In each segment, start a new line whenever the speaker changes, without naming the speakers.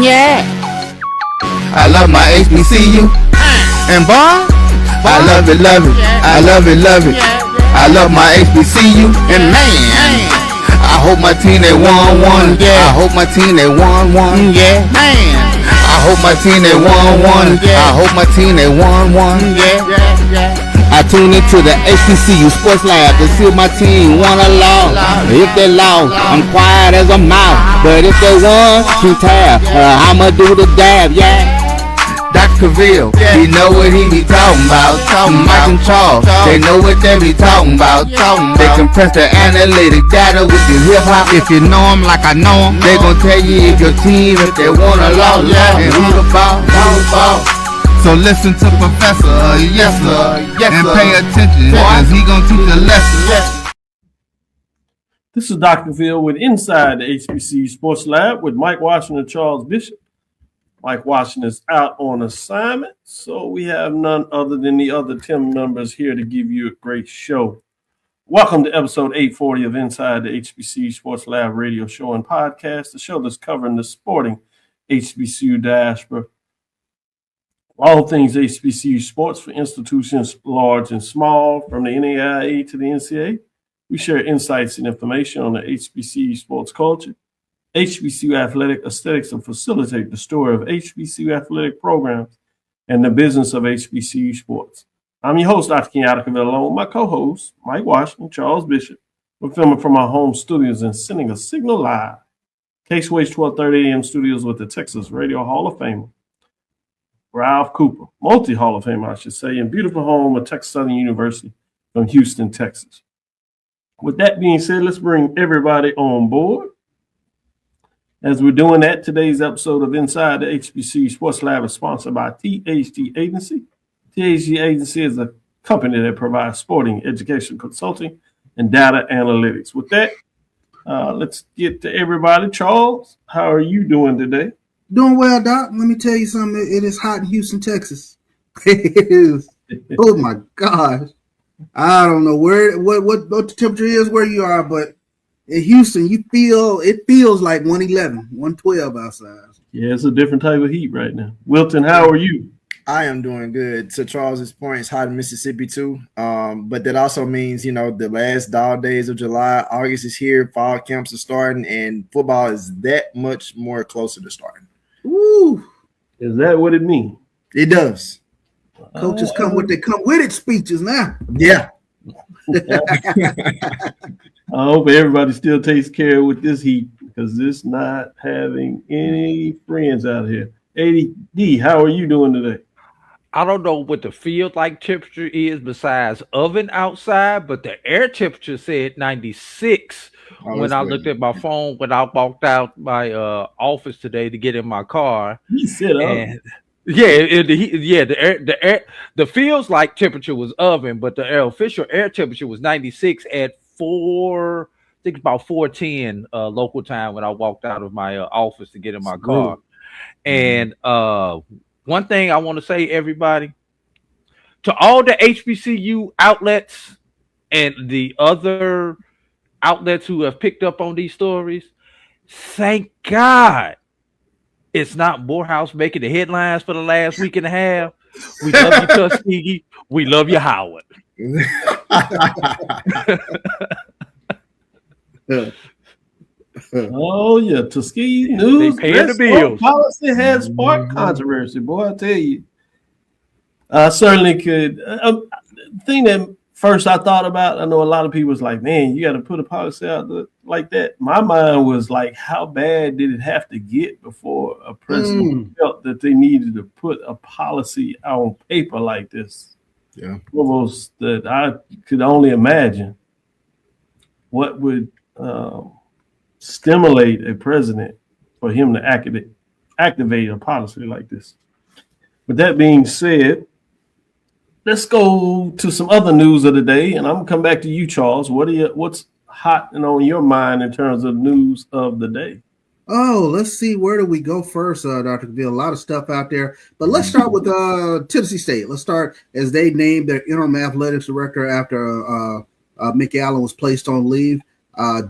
Yeah. I love my HBCU. And boy, I love it, love it. I love it, love it. I love my HBCU. And man, I hope my team they won. Yeah. I hope my team they won. Yeah. Man, I hope my team they won. I hope my team they won. Yeah. I tune into the HBCU Sports Lab to see if my team won or lost. If they lost, I'm quiet as a mouse. But if they won, she tab. I'ma do the dab, yeah. Dr. Cavil, he know what he be talking about. Mike and Charles, they know what they be talking about. They compress the analytic data with the hip hop. If you know them like I know them, they gon' tell you if your team, if they won or lost, and who the ball. So listen to Professor, yes sir, and pay attention, cause he gon' teach a lesson.
This is Dr. Phil with Inside the HBCU Sports Lab with Mike Washington and Charles Bishop. Mike Washington is out on assignment, so we have none other than the other Tim members here to give you a great show. Welcome to episode 840 of Inside the HBCU Sports Lab radio show and podcast, the show that's covering the sporting HBCU diaspora. All things HBCU sports for institutions large and small, from the NAIA to the NCAA. We share insights and information on the HBCU sports culture, HBCU athletic aesthetics, and facilitate the story of HBCU athletic programs and the business of HBCU sports. I'm your host, Dr. Kenyatta Cavil, along with my co-host, Mike Washington, Charles Bishop. We're filming from our home studios and sending a signal live. KSWH 1230 AM studios with the Texas Radio Hall of Famer, Ralph Cooper, multi-Hall of Famer, I should say, and beautiful home of Texas Southern University from Houston, Texas. With that being said, let's bring everybody on board. As we're doing that, today's episode of Inside the HBCU Sports Lab is sponsored by THG Agency. THG Agency is a company that provides sporting education consulting and data analytics. With that, let's get to everybody. Charles, how are you doing today?
Doing well, Doc. Let me tell you something. It is hot in Houston, Texas. It is. Oh my gosh. I don't know what the temperature is where you are, but in Houston, it feels like 111, 112 outside.
Yeah, it's a different type of heat right now. Wilton, how are you?
I am doing good. To Charles's point, it's hot in Mississippi too. But that also means, the last dog days of July, August is here, fall camps are starting, and football is that much more closer to starting.
Ooh.
Is that what it means?
It does.
Coaches come with it speeches now.
Yeah.
I hope everybody still takes care with this heat, because it's not having any friends out here. AD, how are you doing today?
I don't know what the field like temperature is besides oven outside, but the air temperature said 96 when I looked at my phone when I walked out my office today to get in my car.
He said,
the feels like temperature was oven, but the official air temperature was 96 at 4:10 local time when I walked out of my office to get in my car. And one thing I want to say, everybody, to all the HBCU outlets and the other outlets who have picked up on these stories, thank God it's not Morehouse making the headlines for the last week and a half. We love you, Tuskegee. We love you, Howard.
Oh yeah, Tuskegee news.
They paying the bills.
Policy has sparked controversy, boy. I tell you, I certainly could. The thing that first I thought about, I know a lot of people was like, "Man, you got to put a policy out like that." My mind was like, "How bad did it have to get before a president felt that they needed to put a policy on paper like this?"
Yeah,
almost that I could only imagine what would stimulate a president for him to activate a policy like this. With that being said, let's go to some other news of the day, and I'm gonna come back to you, Charles. What's hot and on your mind in terms of news of the day?
Oh, let's see. Where do we go first, Dr. Cavil? A lot of stuff out there, but let's start with Tennessee State. Let's start as they named their interim athletics director after Mickey Allen was placed on leave.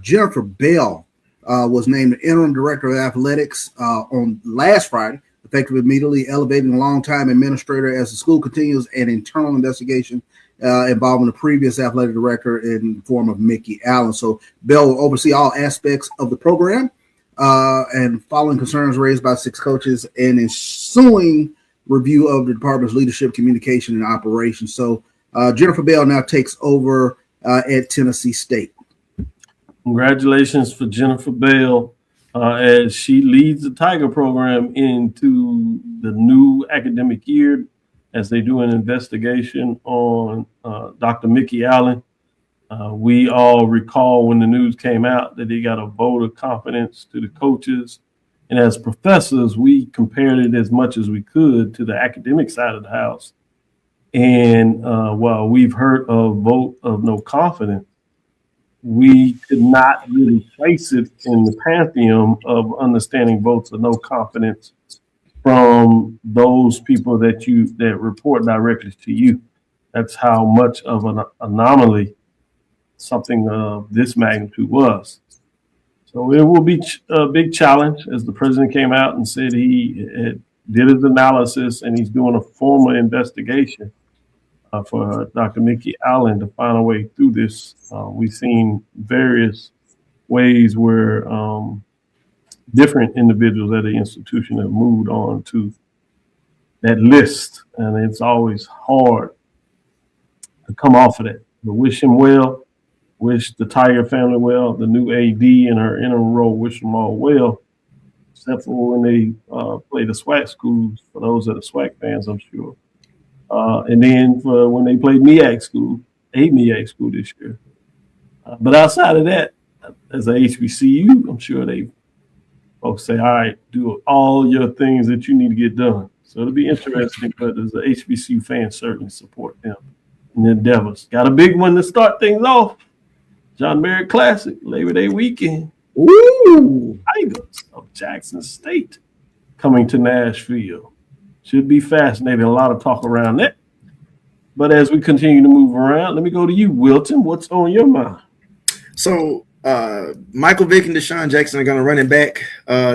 Jennifer Bell was named the interim director of athletics on last Friday, effective immediately, elevating a longtime administrator as the school continues an internal investigation involving the previous athletic director in the form of Mickey Allen. So Bell will oversee all aspects of the program and following concerns raised by 6 coaches and ensuing review of the department's leadership, communication, and operations. So Jennifer Bell now takes over at Tennessee State.
Congratulations for Jennifer Bell as she leads the Tiger program into the new academic year as they do an investigation on Dr. Mickey Allen. We all recall when the news came out that he got a vote of confidence to the coaches. And as professors, we compared it as much as we could to the academic side of the house. And while we've heard a vote of no confidence, we could not really place it in the pantheon of understanding votes of no confidence from those people that report directly to you. That's how much of an anomaly something of this magnitude was. So it will be a big challenge, as the president came out and said he did his analysis and he's doing a formal investigation for Dr. Mickey Allen to find a way through this. We've seen various ways where different individuals at the institution have moved on to that list, and it's always hard to come off of that. But wish him well, wish the Tiger family well, the new AD and her interim role, wish them all well, except for when they play the SWAC schools, for those that are SWAC fans, I'm sure. And then for when they played MEAC school, a MEAC school this year. But outside of that, as a HBCU, I'm sure folks say, all right, do all your things that you need to get done. So it'll be interesting, but as a HBCU fan, certainly support them in their endeavors. Got a big one to start things off. John Merritt Classic, Labor Day weekend. Ooh, Tigers of Jackson State coming to Nashville. Should be fascinating. A lot of talk around that. But as we continue to move around, let me go to you, Wilton. What's on your mind?
So Michael Vick and DeSean Jackson are going to run it back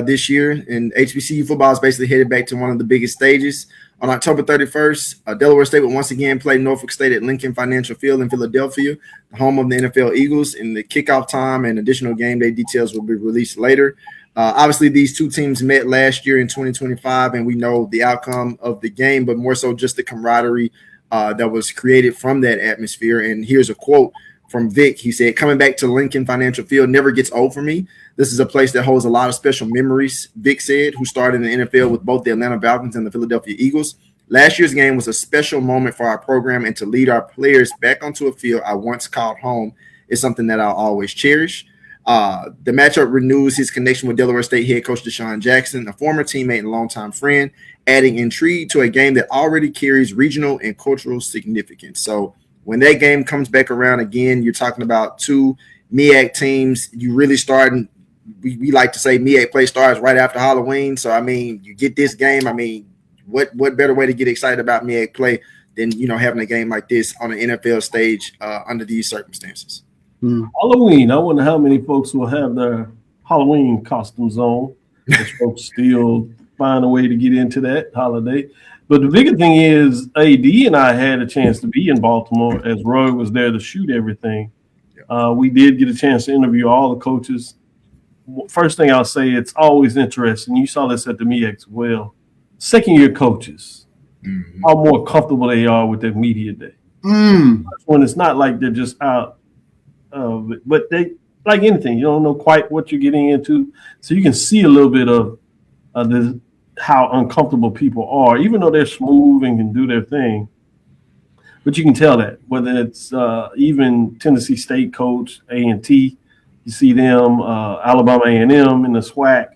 this year, and HBCU football is basically headed back to one of the biggest stages. On October 31st, Delaware State will once again play Norfolk State at Lincoln Financial Field in Philadelphia, the home of the NFL Eagles, and the kickoff time and additional game day details will be released later. Obviously, these two teams met last year in 2025, and we know the outcome of the game, but more so just the camaraderie that was created from that atmosphere. And here's a quote from Vick. He said, "Coming back to Lincoln Financial Field never gets old for me. This is a place that holds a lot of special memories," Vick said, who started in the NFL with both the Atlanta Falcons and the Philadelphia Eagles. "Last year's game was a special moment for our program, and to lead our players back onto a field I once called home is something that I'll always cherish." The matchup renews his connection with Delaware State head coach DeSean Jackson, a former teammate and longtime friend, adding intrigue to a game that already carries regional and cultural significance. So when that game comes back around again, you're talking about two MEAC teams. You really starting. We like to say MEAC play starts right after Halloween. So I mean, you get this game. I mean, what better way to get excited about MEAC play than having a game like this on an NFL stage under these circumstances?
Halloween. I wonder how many folks will have their Halloween costumes on. Those folks still find a way to get into that holiday. But the bigger thing is AD and I had a chance to be in Baltimore as Roy was there to shoot everything. We did get a chance to interview all the coaches. First thing I'll say, it's always interesting. You saw this at the MEAC as well. Second-year coaches, how more comfortable they are with their media day. When it's not like they're just out of it, but they, like anything, you don't know quite what you're getting into. So you can see a little bit of how uncomfortable people are, even though they're smooth and can do their thing. But you can tell that, whether it's even Tennessee State coach, A&T, you see them, Alabama A&M in the SWAC,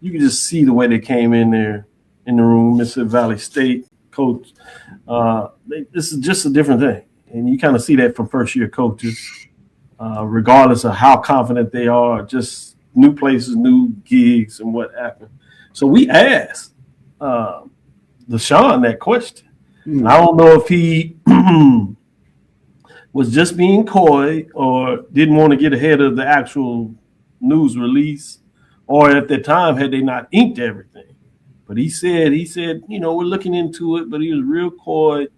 you can just see the way they came in there in the room. Mississippi Valley State coach, this is just a different thing. And you kind of see that from first-year coaches, regardless of how confident they are, just new places, new gigs, and what happened. So we asked DeSean that question. I don't know if he was just being coy or didn't want to get ahead of the actual news release, or at the time had they not inked everything. But he said, we're looking into it, but he was real coy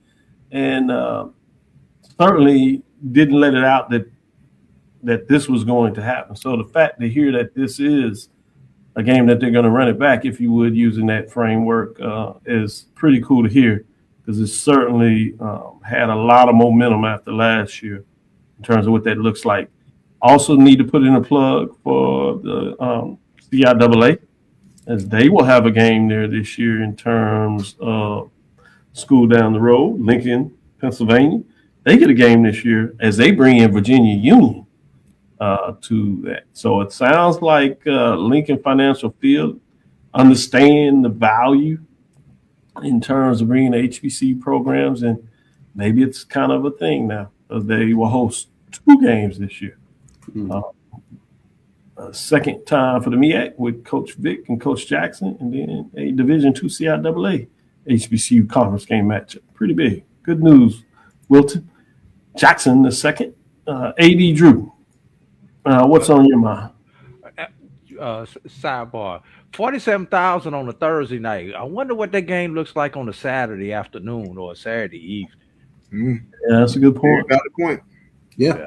and certainly didn't let it out that this was going to happen. So the fact to hear that this is a game that they're going to run it back, if you would, using that framework, is pretty cool to hear, because it certainly had a lot of momentum after last year in terms of what that looks like. Also need to put in a plug for the CIAA, as they will have a game there this year in terms of school down the road, Lincoln, Pennsylvania. They get a game this year as they bring in Virginia Union to that. So it sounds like Lincoln Financial Field understand the value in terms of bringing HBCU programs, and maybe it's kind of a thing now, because they will host 2 games this year. Second time for the MEAC with Coach Vick and Coach Jackson, and then a Division II CIAA HBCU conference game matchup. Pretty big. Good news, Wilton Jackson the second. AD Drew, what's on your mind?
Sidebar. 47,000 on a Thursday night. I wonder what that game looks like on a Saturday afternoon or a Saturday evening.
Yeah, that's a good point.
Got a point.
Yeah.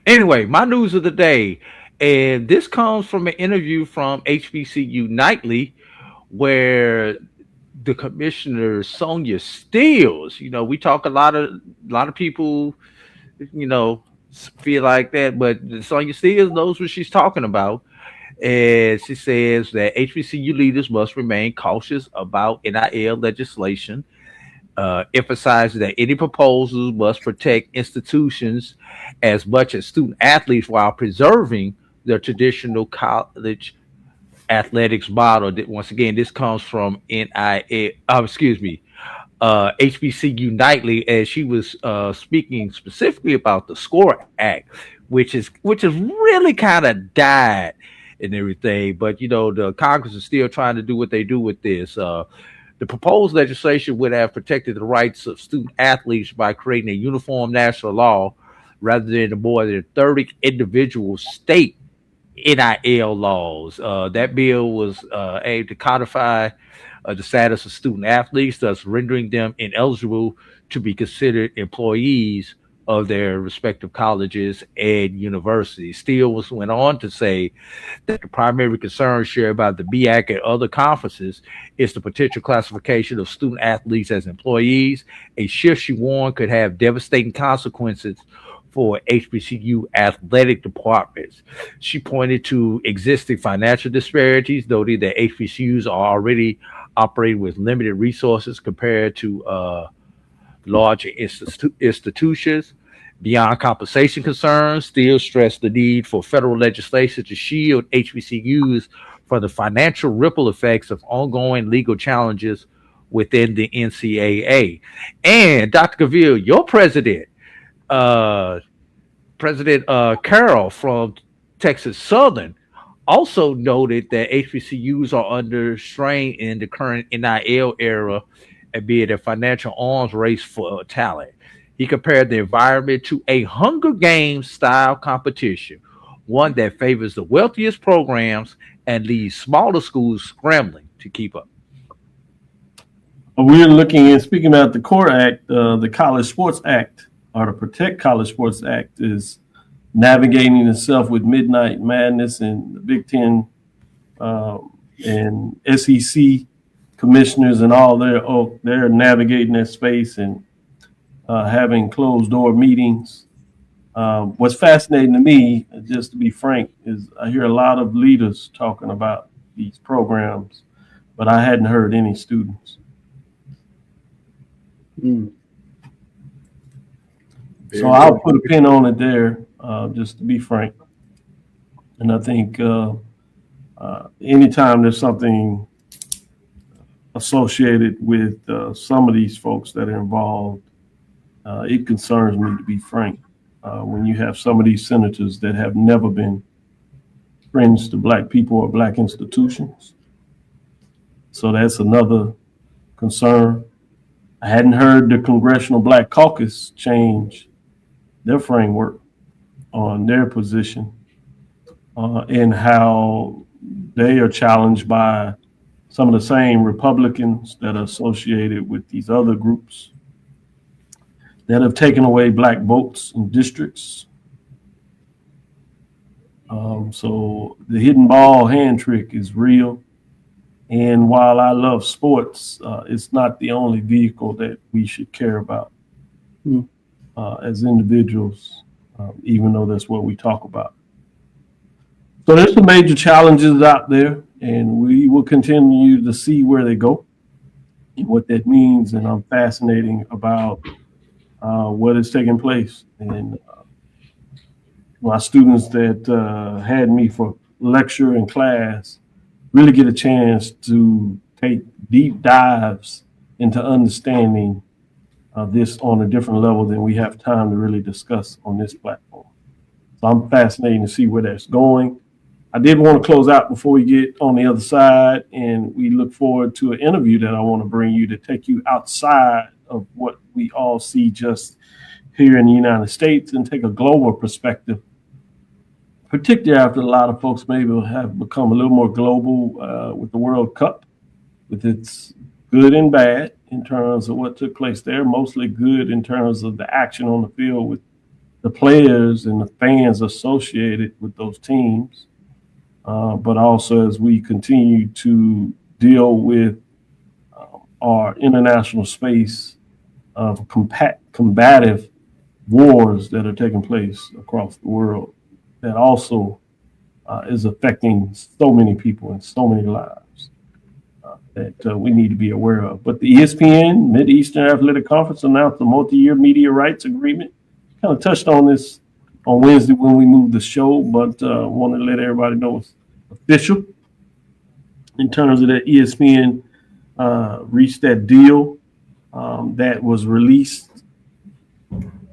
Anyway, my news of the day, and this comes from an interview from HBCU Nightly, where the commissioner Sonia Steels, we talk a lot of people, feel like that, but Sonia Steels knows what she's talking about. And she says that HBCU leaders must remain cautious about NIL legislation, emphasizes that any proposals must protect institutions as much as student athletes while preserving their traditional college athletics model. Once again, this comes from HBCU Nightly, as she was speaking specifically about the SCORE Act, which is really kind of died and everything. But the Congress is still trying to do what they do with this. The proposed legislation would have protected the rights of student athletes by creating a uniform national law rather than the more than 30 individual state NIL laws. That bill was aimed to codify the status of student athletes, thus rendering them ineligible to be considered employees of their respective colleges and universities. Steele went on to say that the primary concern shared by the MEAC and other conferences is the potential classification of student athletes as employees. A shift, she warned, could have devastating consequences for HBCU athletic departments. She pointed to existing financial disparities, noting that HBCUs are already operating with limited resources compared to larger institutions. Beyond compensation concerns, Steele stressed the need for federal legislation to shield HBCUs from the financial ripple effects of ongoing legal challenges within the NCAA. And Dr. Cavil, your president, President Carroll from Texas Southern, also noted that HBCUs are under strain in the current NIL era, amid a financial arms race for talent. He compared the environment to a Hunger Games style competition, one that favors the wealthiest programs and leaves smaller schools scrambling to keep up.
We're looking at, speaking about the CORE Act, the College Sports Act, or the Protect College Sports Act, is navigating itself with Midnight Madness and the Big Ten and SEC commissioners and all. They're navigating that space and having closed door meetings. What's fascinating to me, just to be frank, is I hear a lot of leaders talking about these programs, but I hadn't heard any students. So I'll put a pin on it there, just to be frank. And I think anytime there's something associated with some of these folks that are involved, it concerns me, to be frank. When you have some of these senators that have never been friends to Black people or Black institutions. So that's another concern. I hadn't heard the Congressional Black Caucus change their framework on their position and how they are challenged by some of the same Republicans that are associated with these other groups that have taken away black votes in districts. So the hidden ball hand trick is real. And while I love sports, it's not the only vehicle that we should care about as individuals, even though that's what we talk about. So there's some major challenges out there, and we will continue to see where they go and what that means. And I'm fascinated about what is taking place. And my students that had me for lecture and class really get a chance to take deep dives into understanding this on a different level than we have time to really discuss on this platform. So I'm fascinated to see where that's going. I did want to close out before we get on the other side, and we look forward to an interview that I want to bring you to take you outside of what we all see just here in the United States and take a global perspective, particularly after a lot of folks maybe have become a little more global with the World Cup, with its good and bad in terms of what took place there, mostly good in terms of the action on the field with the players and the fans associated with those teams. But also as we continue to deal with our international space of combative wars that are taking place across the world, that also is affecting so many people and so many lives that we need to be aware of. But the ESPN Mid-Eastern Athletic Conference announced a multi-year media rights agreement. Kind of touched on this on Wednesday when we moved the show, but wanted to let everybody know it's official in terms of that ESPN reached that deal that was released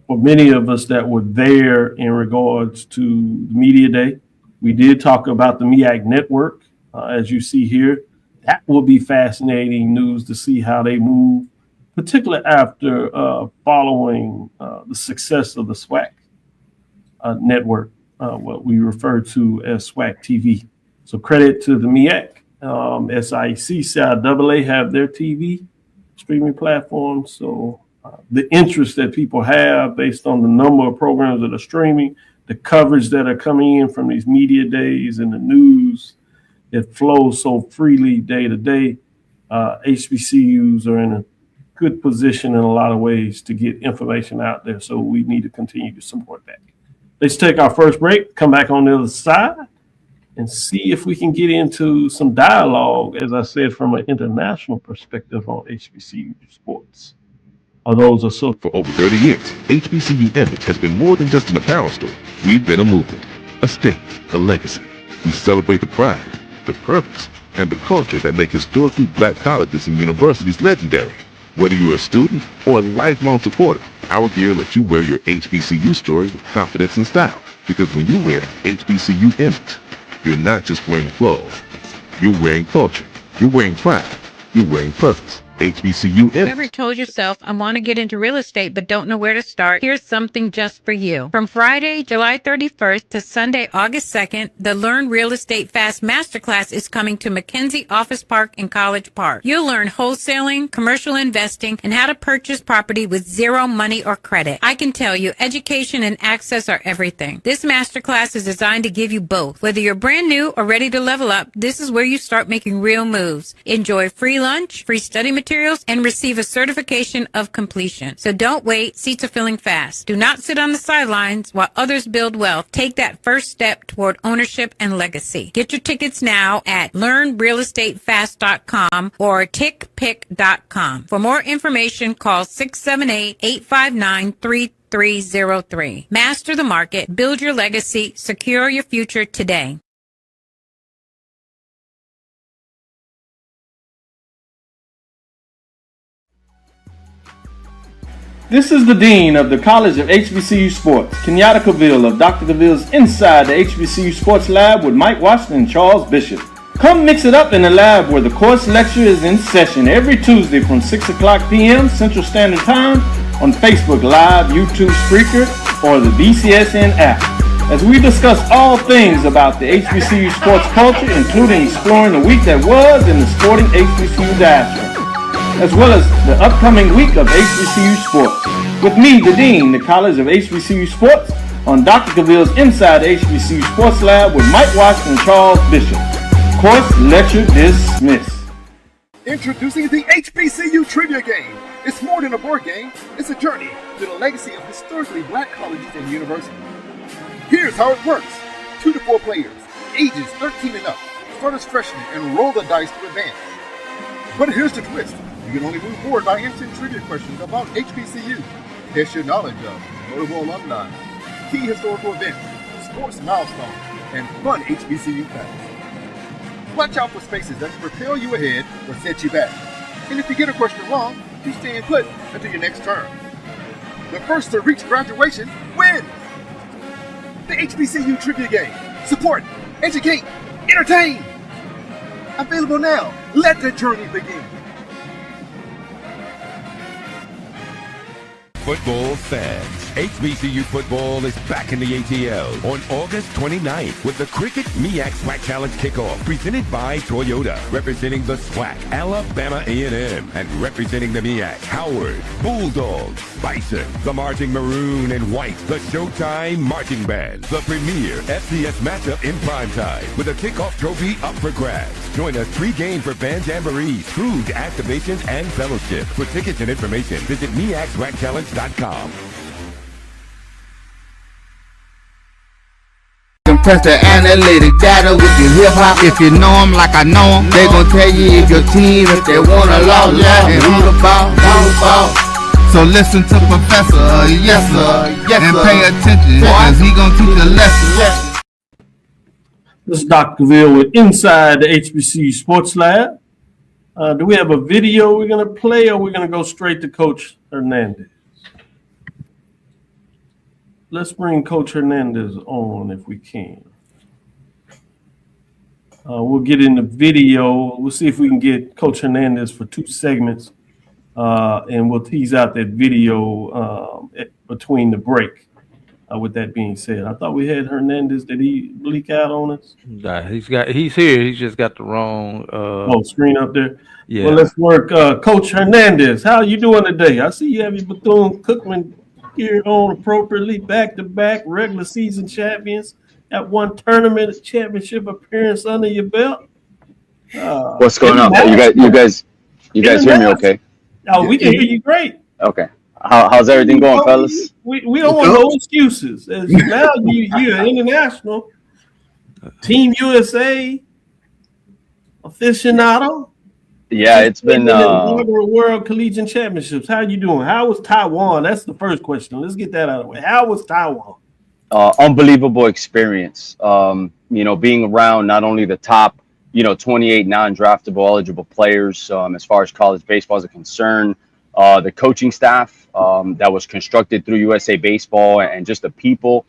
for many of us that were there in regards to the Media Day. We did talk about the MEAC network, as you see here. That will be fascinating news to see how they move, particularly after following the success of the SWAC network, what we refer to as SWAC TV. So credit to the MEAC. SIC, CIAA have their TV streaming platform. So the interest that people have based on the number of programs that are streaming, the coverage that are coming in from these media days and the news that flows so freely day to day, HBCUs are in a good position in a lot of ways to get information out there. So we need to continue to support that. Let's take our first break, come back on the other side, and see if we can get into some dialogue, as I said, from an international perspective on HBCU sports. Are those so?
For over 30 years, HBCU Image has been more than just an apparel store. We've been a movement, a state, a legacy. We celebrate the pride, the purpose, and the culture that make historically black colleges and universities legendary. Whether you're a student or a lifelong supporter, our gear lets you wear your HBCU story with confidence and style. Because when you wear HBCU Image, you're not just wearing clothes. You're wearing culture. You're wearing pride. You're wearing purpose. HBCU Image.
Ever told yourself, I want to get into real estate but don't know where to start? Here's something just for you. From Friday, July 31st to Sunday, August 2nd, the Learn Real Estate Fast Masterclass is coming to McKenzie Office Park in College Park. You'll learn wholesaling, commercial investing, and how to purchase property with zero money or credit. I can tell you, education and access are everything. This masterclass is designed to give you both. Whether you're brand new or ready to level up, this is where you start making real moves. Enjoy free lunch, free study materials, and receive a certification of completion. So don't wait. Seats are filling fast. Do not sit on the sidelines while others build wealth. Take that first step toward ownership and legacy. Get your tickets now at learnrealestatefast.com or tickpick.com. For more information, call 678-859-3303. Master the market. Build your legacy. Secure your future today.
This is the Dean of the College of HBCU Sports, Kenyatta Cavil of Dr. Cavill's Inside the HBCU Sports Lab with Mike Washington and Charles Bishop. Come mix it up in the lab where the course lecture is in session every Tuesday from 6 o'clock p.m. Central Standard Time on Facebook Live, YouTube, Spreaker, or the BCSN app. as we discuss all things about the HBCU sports culture, including exploring the week that was in the sporting HBCU diaspora, as well as the upcoming week of HBCU sports. With me, the Dean, the College of HBCU Sports, on Dr. Cavill's Inside the HBCU Sports Lab with Mike Washington and Charles Bishop. Course lecture dismissed.
Introducing the HBCU Trivia Game. It's more than a board game, it's a journey to the legacy of historically black colleges and universities. Here's how it works. 2 to 4 players, ages 13 and up, start as freshmen and roll the dice to advance. But here's the twist. You can only move forward by answering trivia questions about HBCU. Test your knowledge of notable alumni, key historical events, sports milestones, and fun HBCU facts. Watch out for spaces that can propel you ahead or set you back. And if you get a question wrong, you stay put until your next turn. The first to reach graduation wins! The HBCU Trivia Game. Support, educate, entertain! Available now. Let the journey begin.
Football fans, HBCU football is back in the ATL on August 29th with the Cricket MEAC SWAC Challenge Kickoff presented by Toyota, representing the SWAC, Alabama A&M, and representing the MEAC, Howard, Bulldogs, Bison, the Marching Maroon and White, the Showtime Marching Band, the premier FCS matchup in primetime with a kickoff trophy up for grabs. Join us pre-game for band jamborees, food, activations, and fellowship. For tickets and information, visit MEACSWACChallenge.com.
Compress the analytic data with your hip hop. If you know them like I know them, they gon' tell you if your team, if they wanna lose, and who the ball. So listen to Professor, yes sir, and pay attention, cause he gon' teach a lesson.
This is Dr. Cavil with Inside the HBCU Sports Lab. Do we have a video we're going to play, or we're going to go straight to Coach Hernandez? Let's bring Coach Hernandez on if we can. We'll get in the video. We'll see if we can get Coach Hernandez for 2 segments, and we'll tease out that video between the break. With that being said, I thought we had Hernandez. Did he leak out on us?
Nah, he's here. He's just got the wrong
screen up there.
Yeah.
Well, let's work. Coach Hernandez, how are you doing today? I see you have your Bethune-Cookman gear on appropriately, back-to-back regular season champions. Got 1 tournament championship appearance under your belt.
What's going on? You guys hear me okay?
Oh, we can hear you great.
Okay. How's everything going, fellas?
We don't want no excuses. As now you're international, Team USA aficionado.
Yeah, it's been
Inaugural World Collegiate Championships. How are you doing? How was Taiwan? That's the first question. Let's get that out of the way. How was Taiwan?
Unbelievable experience. Being around not only the top, 28 non-draftable eligible players as far as college baseball is concerned. The coaching staff that was constructed through USA Baseball, and just the people,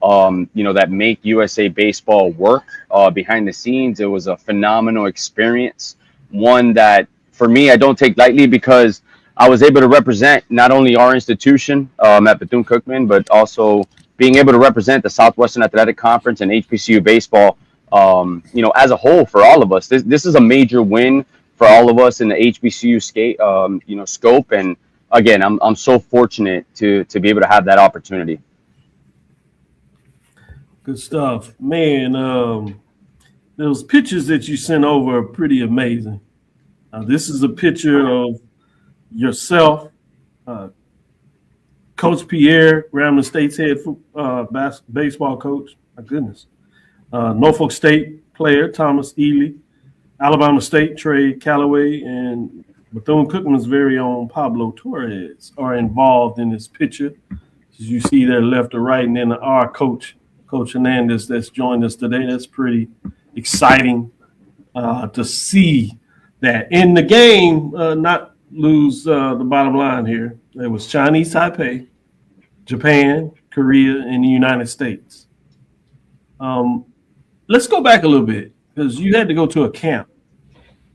that make USA Baseball work behind the scenes. It was a phenomenal experience. One that, for me, I don't take lightly, because I was able to represent not only our institution at Bethune-Cookman, but also being able to represent the Southwestern Athletic Conference and HBCU baseball, as a whole for all of us. This is a major win for all of us in the HBCU scope. And again, I'm so fortunate to be able to have that opportunity.
Good stuff, man. Those pictures that you sent over are pretty amazing. This is a picture of yourself, Coach Pierre, Grambling State's head baseball coach. My goodness. Norfolk State player Thomas Ely, Alabama State Trey Callaway, and Bethune-Cookman's very own Pablo Torres are involved in this picture. As you see there, left to right, and then our coach, Coach Hernandez, that's joined us today. That's pretty exciting to see that in the game, not lose the bottom line here. There was Chinese Taipei, Japan, Korea, and the United States. Let's go back a little bit, because you had to go to a camp,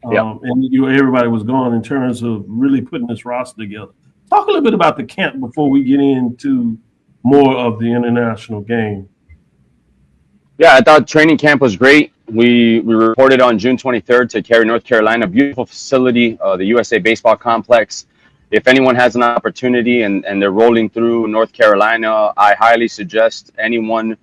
and everybody was gone in terms of really putting this roster together. Talk a little bit about the camp before we get into more of the international game.
Yeah, I thought training camp was great. We reported on June 23rd to Cary, North Carolina. Beautiful facility, the USA Baseball Complex. If anyone has an opportunity and they're rolling through North Carolina, I highly suggest anyone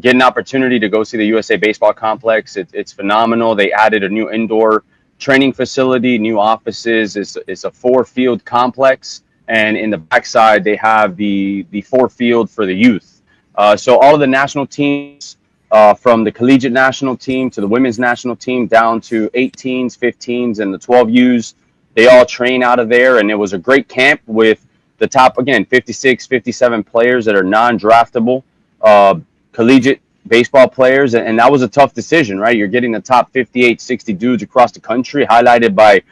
get an opportunity to go see the USA Baseball Complex. It's phenomenal. They added a new indoor training facility, new offices. It's a 4-field complex, and in the backside they have the 4-field for the youth. So all of the national teams, from the collegiate national team to the women's national team down to 18s, 15s, and the 12Us, they all train out of there. And it was a great camp with the top, again, 56, 57 players that are non-draftable collegiate baseball players. And that was a tough decision, right? You're getting the top 58, 60 dudes across the country, highlighted by,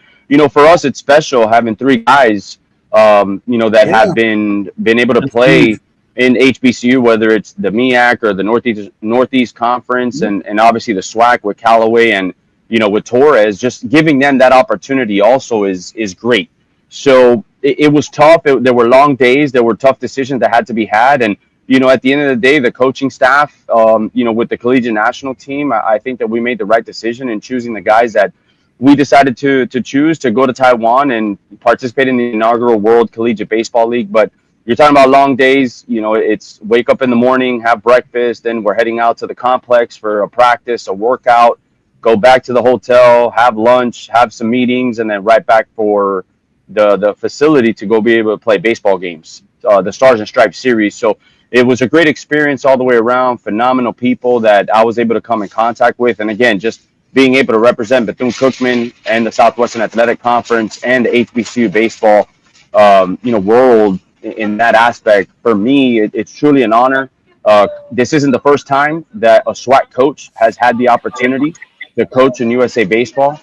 for us, it's special having 3 guys, that have been able to play in HBCU, whether it's the MEAC or the Northeast Conference, and obviously the SWAC with Callaway and, with Torres. Just giving them that opportunity also is great. So it was tough. There were long days. There were tough decisions that had to be had. And, at the end of the day, the coaching staff, with the collegiate national team, I think that we made the right decision in choosing the guys that we decided to choose to go to Taiwan and participate in the inaugural World Collegiate Baseball League. But you're talking about long days. It's wake up in the morning, have breakfast, then we're heading out to the complex for a practice, a workout, go back to the hotel, have lunch, have some meetings, and then right back for the facility to go be able to play baseball games, the Stars and Stripes series. So it was a great experience all the way around. Phenomenal people that I was able to come in contact with. And again, just being able to represent Bethune-Cookman and the Southwestern Athletic Conference and the HBCU baseball, world in that aspect, for me, it's truly an honor. This isn't the first time that a SWAC coach has had the opportunity to coach in USA Baseball.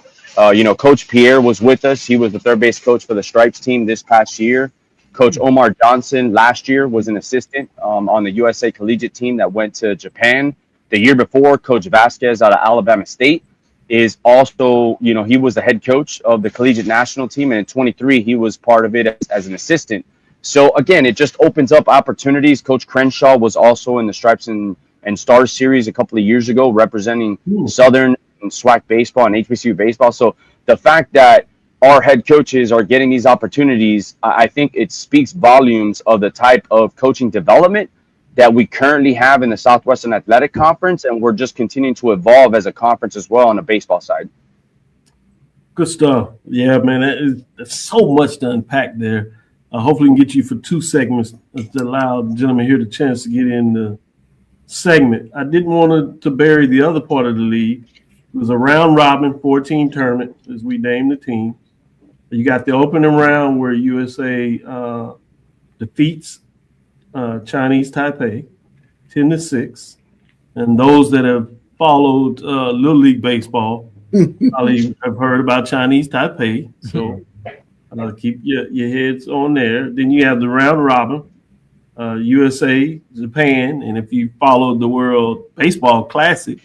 Coach Pierre was with us. He was the third base coach for the Stripes team this past year. Coach Omar Johnson last year was an assistant on the USA Collegiate team that went to Japan. The year before, Coach Vasquez out of Alabama State is also, he was the head coach of the collegiate national team. And in 23, he was part of it as an assistant. So, again, it just opens up opportunities. Coach Crenshaw was also in the Stripes and Stars series a couple of years ago, representing Southern and SWAC baseball and HBCU baseball. So the fact that our head coaches are getting these opportunities, I think it speaks volumes of the type of coaching development that we currently have in the Southwestern Athletic Conference, and we're just continuing to evolve as a conference as well on the baseball side.
Good stuff. Yeah, man, there's so much to unpack there. Hopefully we can get you for 2 segments to allow the gentleman here the chance to get in the segment. I didn't want to bury the other part of the league. It was a round-robin 14 tournament, as we named the team. You got the opening round where USA defeats Chinese Taipei 10-6. And those that have followed Little League baseball probably have heard about Chinese Taipei. So keep your heads on there. Then you have the round robin, USA, Japan. And if you followed the World Baseball Classic,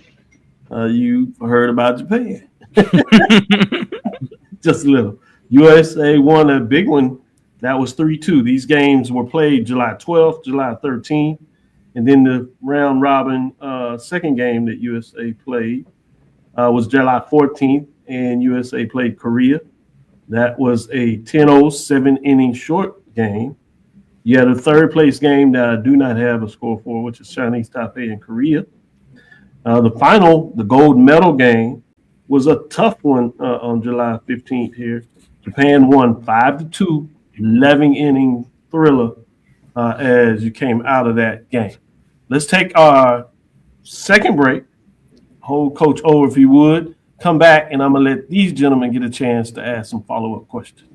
you've heard about Japan. Just a little. USA won a big one. That was 3-2. These games were played July 12th, July 13th. And then the round robin second game that USA played was July 14th, and USA played Korea. That was a 10-0, 7-inning short game. You had a third place game that I do not have a score for, which is Chinese Taipei and Korea. The final, the gold medal game, was a tough one on July 15th here. Japan won 5-2, 11-inning thriller as you came out of that game. Let's take our second break. Hold Coach over if you would. Come back, and I'm going to let these gentlemen get a chance to ask some follow-up questions.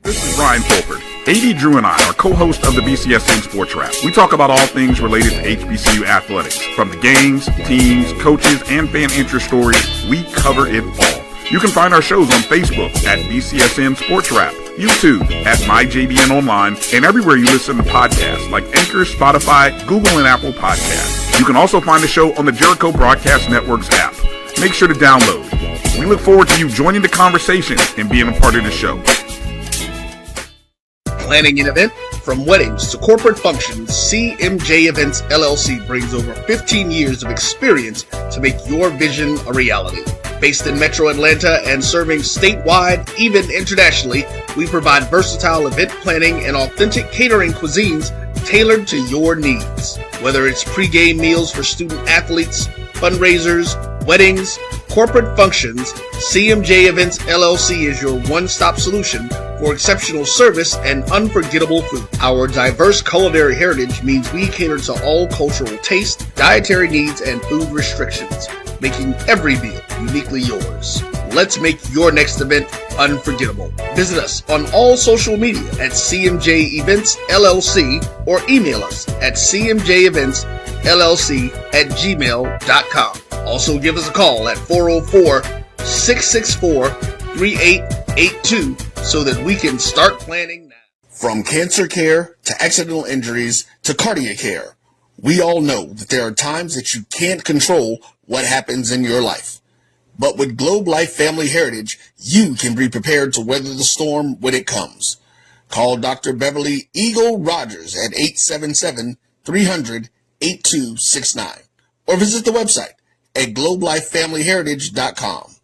This is Brian Fulford. AD Drew and I are co-hosts of the BCSN Sports Lab. We talk about all things related to HBCU athletics. From the games, teams, coaches, and fan interest stories, we cover it all. You can find our shows on Facebook at BCSN Sports Lab, YouTube at MyJBN Online, and everywhere you listen to podcasts like Anchor, Spotify, Google, and Apple Podcasts. You can also find the show on the Jericho Broadcast Network's app. Make sure to download. We look forward to you joining the conversation and being a part of the show.
Planning an event?
From weddings to corporate functions, CMJ Events LLC brings over 15 years of experience to make your vision a reality. Based in Metro Atlanta and serving statewide, even internationally, we provide versatile event planning and authentic catering cuisines tailored to your needs. Whether it's pre-game meals for student athletes, fundraisers, weddings, corporate functions, CMJ Events LLC is your one-stop solution for exceptional service and unforgettable food. Our diverse culinary heritage means we cater to all cultural taste, dietary needs, and food restrictions, making every meal uniquely yours. Let's make your next event unforgettable. Visit us on all social media at CMJ Events LLC or email us at cmjeventsllc@gmail.com. Also give us a call at 404-664-3882 so that we can start planning now. From cancer care to accidental injuries to cardiac care, we all know that there are times that you can't control what happens in your life. But with Globe Life Family Heritage, you can be prepared to weather the storm when it comes. Call Dr. Beverly Eagle Rogers at 877-300-8269 or visit the website at globelifefamilyheritage.com.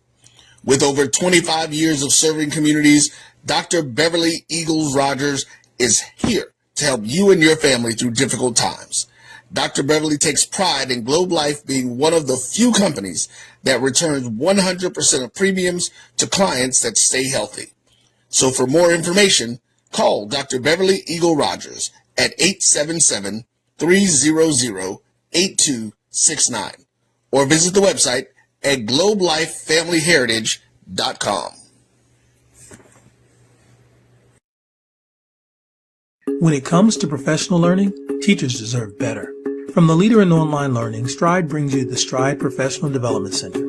With over 25 years of serving communities, Dr. Beverly Eagles Rogers is here to help you and your family through difficult times. Dr. Beverly takes pride in Globe Life being one of the few companies that returns 100% of premiums to clients that stay healthy. So for more information, call Dr. Beverly Eagle Rogers at 877-300-8269 or visit the website at globelifefamilyheritage.com.
When it comes to professional learning, teachers deserve better. From the leader in online learning, Stride brings you the Stride Professional Development Center,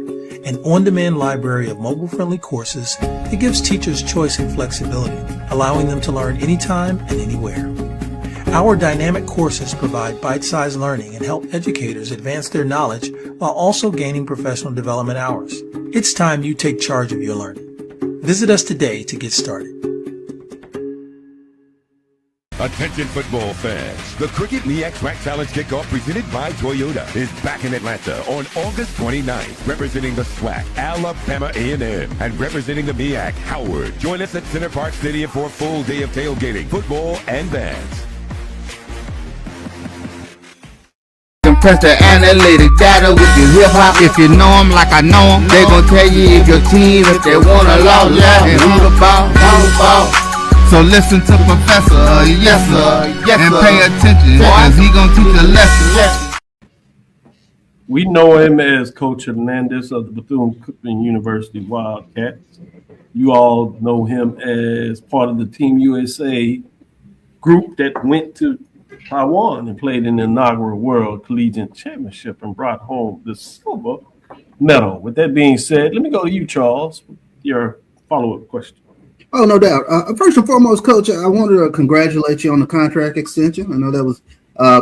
an on-demand library of mobile-friendly courses that gives teachers choice and flexibility, allowing them to learn anytime and anywhere. Our dynamic courses provide bite-sized learning and help educators advance their knowledge while also gaining professional development hours. It's time you take charge of your learning. Visit us today to get started.
Attention football fans. The Cricket MEAC SWAC Challenge Kickoff presented by Toyota is back in Atlanta on August 29th. Representing the SWAC, Alabama A&M, and representing the MEAC, Howard. Join us at Center Park Stadium for a full day of tailgating, football, and bands.
Compress the analytic data with your hip hop. If you know them like I know them, they gon' tell you if your team, if they wanna lose, and who the ball. So listen to Professor, yes sir, and pay attention, cause he gonna teach a lesson.
We know him as Coach Hernandez of the Bethune-Cookman University Wildcats. You all know him as part of the Team USA group that went to Taiwan and played in the Inaugural World Collegiate Championship and brought home the silver medal. With that being said, let me go to you, Charles, with your follow-up question.
Oh, no doubt. First and foremost, Coach, I wanted to congratulate you on the contract extension. I know that was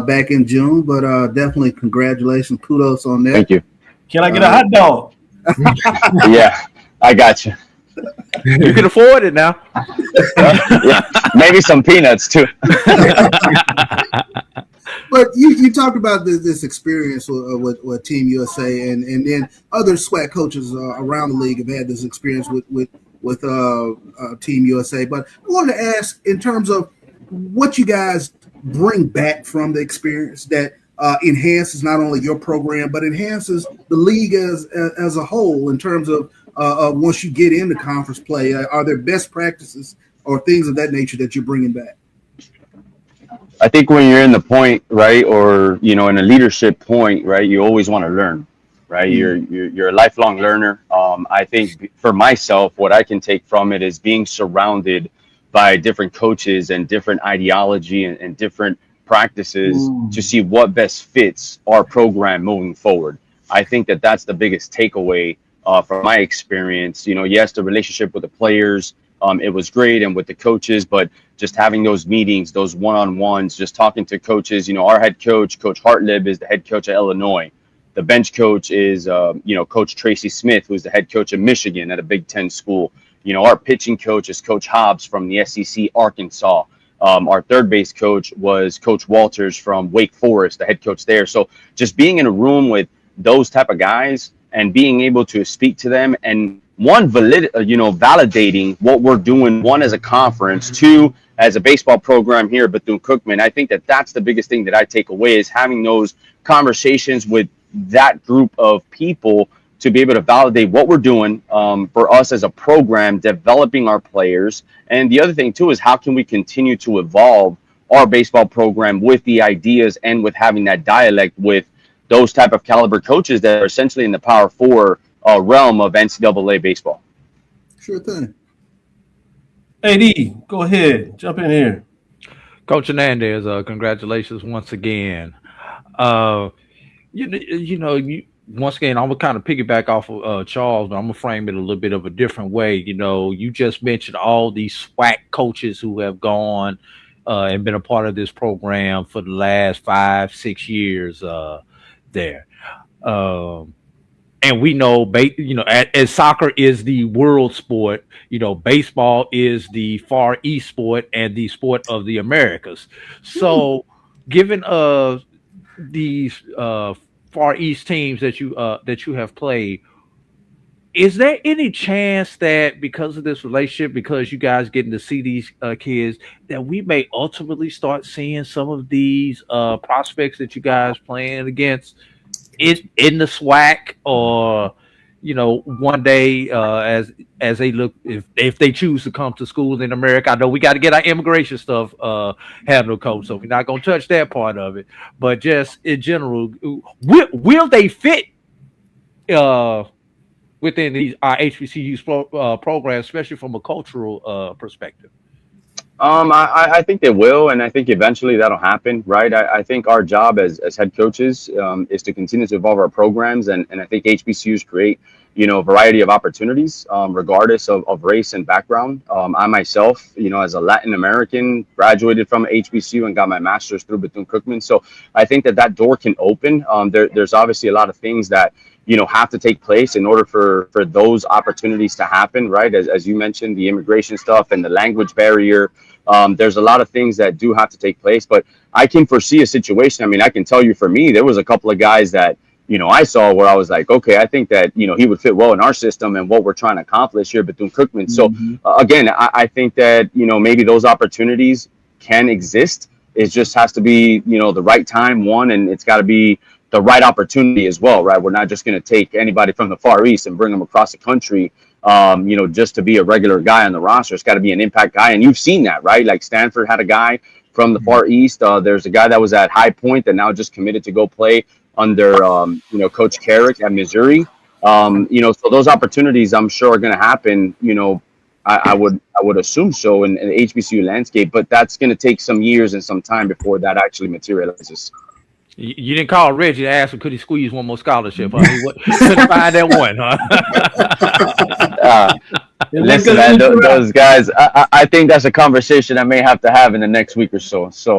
back in June, but definitely congratulations. Kudos on that.
Thank you.
Can I get a hot dog?
Yeah, I got you.
You can afford it now.
Yeah, maybe some peanuts too.
But you talked about this experience with Team USA, and then other SWAC coaches around the league have had this experience with Team USA. But I wanted to ask, in terms of what you guys bring back from the experience that enhances not only your program but enhances the league as a whole, in terms of once you get into conference play, are there best practices or things of that nature that you're bringing back?
I think when you're in the point, right, or in a leadership point, right, you always want to learn, right? You're a lifelong learner. I think for myself, what I can take from it is being surrounded by different coaches and different ideology and different practices to see what best fits our program moving forward. I think that that's the biggest takeaway from my experience. Yes, the relationship with the players, it was great, and with the coaches, but just having those meetings, those one-on-ones, just talking to coaches. Our head coach, Coach Hartlib, is the head coach at Illinois. The bench coach is, Coach Tracy Smith, who's the head coach of Michigan at a Big Ten school. Our pitching coach is Coach Hobbs from the SEC Arkansas. Our third base coach was Coach Walters from Wake Forest, the head coach there. So just being in a room with those type of guys and being able to speak to them and validating what we're doing, one as a conference, two as a baseball program here at Bethune-Cookman. I think that that's the biggest thing that I take away is having those conversations with that group of people to be able to validate what we're doing for us as a program, developing our players. And the other thing too is how can we continue to evolve our baseball program with the ideas and with having that dialect with those type of caliber coaches that are essentially in the Power Four realm of NCAA baseball.
Sure thing.
AD, go ahead, jump in here.
Coach Hernandez, congratulations once again. Once again, I'm gonna kind of piggyback off of Charles, but I'm gonna frame it a little bit of a different way. You just mentioned all these SWAC coaches who have gone and been a part of this program for the last 5-6 years there. And we know, as soccer is the world sport, baseball is the Far East sport and the sport of the Americas. So, given these Far East teams that you have played, is there any chance that because of this relationship, because you guys getting to see these kids, that we may ultimately start seeing some of these prospects that you guys playing against in the SWAC, or one day as they look, if they choose to come to schools in America? I know we got to get our immigration stuff handled, Coach, so we're not going to touch that part of it, but just in general, will they fit within these HBCU programs, especially from a cultural perspective?
I think they will, and I think eventually that'll happen, right? I think our job as head coaches is to continue to evolve our programs, and I think HBCUs create, a variety of opportunities, regardless of race and background. I myself, as a Latin American, graduated from HBCU and got my master's through Bethune-Cookman. So I think that door can open. There's obviously a lot of things that have to take place in order for those opportunities to happen, right? As you mentioned, the immigration stuff and the language barrier. There's a lot of things that do have to take place, but I can foresee a situation. I mean, I can tell you for me, there was a couple of guys that, I saw where I was like, okay, I think that, he would fit well in our system and what we're trying to accomplish here at Bethune-Cookman. So again, I think that, maybe those opportunities can exist. It just has to be, the right time, one, and it's got to be the right opportunity as well, right? We're not just going to take anybody from the Far East and bring them across the country, just to be a regular guy on the roster. It's got to be an impact guy. And you've seen that, right? Like Stanford had a guy from the Far East. There's a guy that was at High Point that now just committed to go play under, Coach Carrick at Missouri. So those opportunities I'm sure are going to happen, I would assume so in the HBCU landscape, but that's going to take some years and some time before that actually materializes.
You didn't call Reggie to ask him, could he squeeze one more scholarship? Couldn't find that one, huh?
Listen, man, those guys, I think that's a conversation I may have to have in the next week or so. So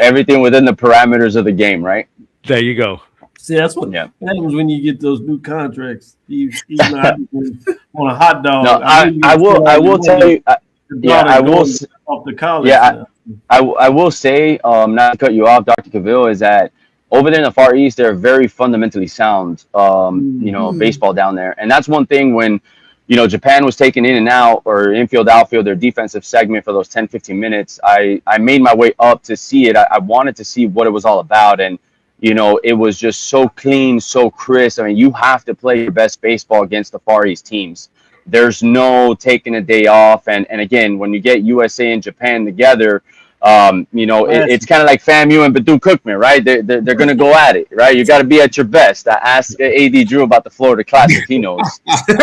everything within the parameters of the game, right?
There you go.
See, that's what happens when you get those new contracts. You on a hot dog.
No, I will tell you. I will.
Off the college.
Yeah, I will say, not to cut you off, Dr. Cavil, is that over there in the Far East, they're very fundamentally sound, baseball down there. And that's one thing when, Japan was taking in and out or infield, outfield, their defensive segment for those 10, 15 minutes. I made my way up to see it. I wanted to see what it was all about. And, it was just so clean, so crisp. I mean, you have to play your best baseball against the Far East teams. There's no taking a day off. And again, when you get USA and Japan together, it's kind of like FAMU and Bethune-Cookman, right? They're going to go at it, right? You got to be at your best. I asked AD Drew about the Florida Classic. He knows. But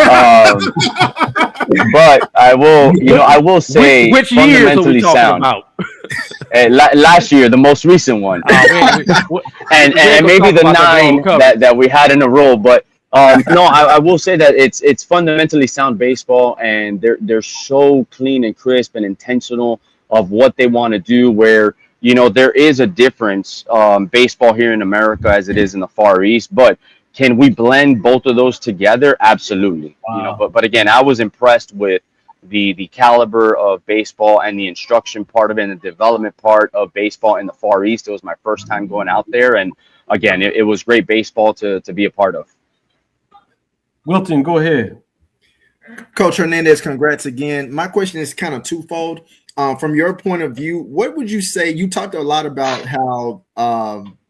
I will say
which
fundamentally sound. Last year, the most recent one. And maybe the 9 that we had in a row, but no, I will say that it's fundamentally sound baseball, and they're so clean and crisp and intentional of what they want to do, where, there is a difference, baseball here in America as it is in the Far East, but can we blend both of those together? Absolutely. Wow. But again, I was impressed with the caliber of baseball and the instruction part of it and the development part of baseball in the Far East. It was my first time going out there, and again, it was great baseball to be a part of.
Wilton, go ahead.
Coach Hernandez, congrats again. My question is kind of twofold. From your point of view, what would you say? You talked a lot about how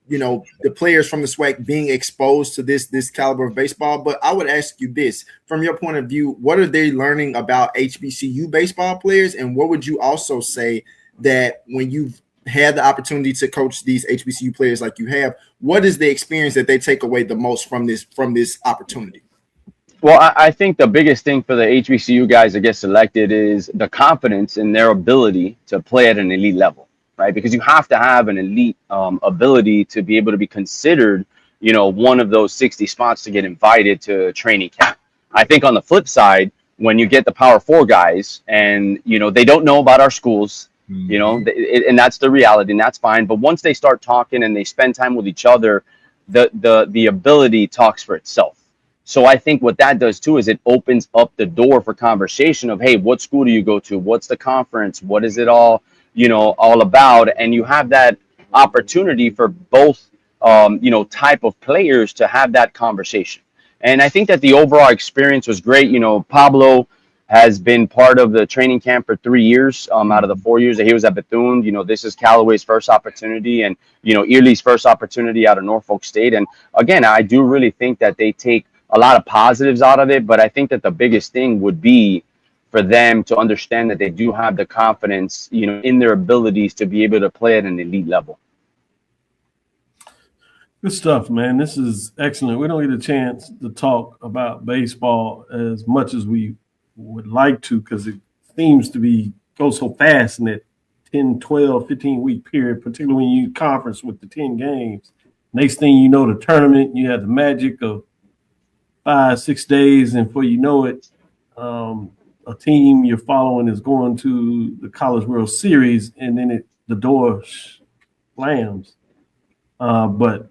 the players from the SWAC being exposed to this caliber of baseball, but I would ask you this: from your point of view, what are they learning about HBCU baseball players, and what would you also say that when you've had the opportunity to coach these HBCU players like you have, what is the experience that they take away the most from this opportunity?
Well, I think the biggest thing for the HBCU guys that get selected is the confidence in their ability to play at an elite level, right? Because you have to have an elite ability to be able to be considered, one of those 60 spots to get invited to training camp. I think on the flip side, when you get the Power 4 guys and, they don't know about our schools, and that's the reality, and that's fine. But once they start talking and they spend time with each other, the ability talks for itself. So I think what that does too is it opens up the door for conversation of, hey, what school do you go to? What's the conference? What is it all about? And you have that opportunity for both, type of players to have that conversation. And I think that the overall experience was great. Pablo has been part of the training camp for 3 years out of the 4 years that he was at Bethune. This is Callaway's first opportunity and, Early's first opportunity out of Norfolk State. And again, I do really think that they take a lot of positives out of it, but I think that the biggest thing would be for them to understand that they do have the confidence, in their abilities to be able to play at an elite level.
Good stuff, man. This is excellent. We don't get a chance to talk about baseball as much as we would like to because it seems to go so fast in that 10, 12, 15-week period, particularly when you conference with the 10 games. Next thing you know, the tournament, you have the magic of 5-6 days, and before you know it, a team you're following is going to the College World Series, and then the door slams. But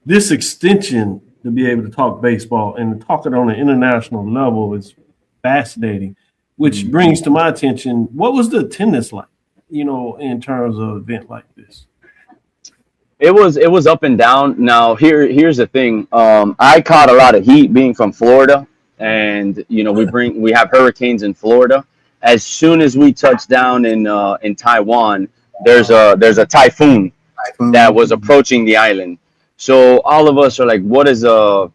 this extension to be able to talk baseball and talk it on an international level is fascinating, which brings to my attention, what was the attendance like, in terms of an event like this?
It was up and down. Now here's the thing. I caught a lot of heat being from Florida, and we have hurricanes in Florida. As soon as we touched down in Taiwan, there's a typhoon that was approaching the island. So all of us are like, what is a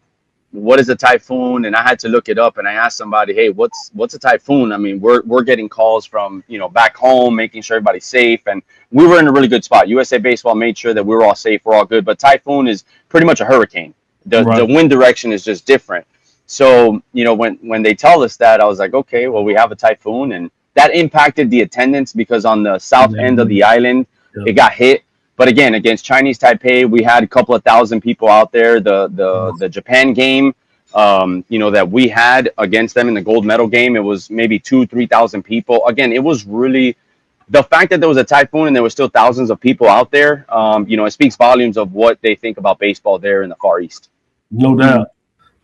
typhoon? And I had to look it up, and I asked somebody, hey, what's a typhoon? I mean, we're getting calls from, back home, making sure everybody's safe. And we were in a really good spot. USA Baseball made sure that we were all safe. We're all good. But typhoon is pretty much a hurricane. The wind direction is just different. So, when they tell us that, I was like, okay, well, we have a typhoon. And that impacted the attendance because on the south end of the island, it got hit. But again, against Chinese Taipei, we had a couple of thousand people out there. The Japan game, that we had against them in the gold medal game, it was maybe 2,000-3,000 people. Again, it was really the fact that there was a typhoon and there were still thousands of people out there. It speaks volumes of what they think about baseball there in the Far East.
No doubt.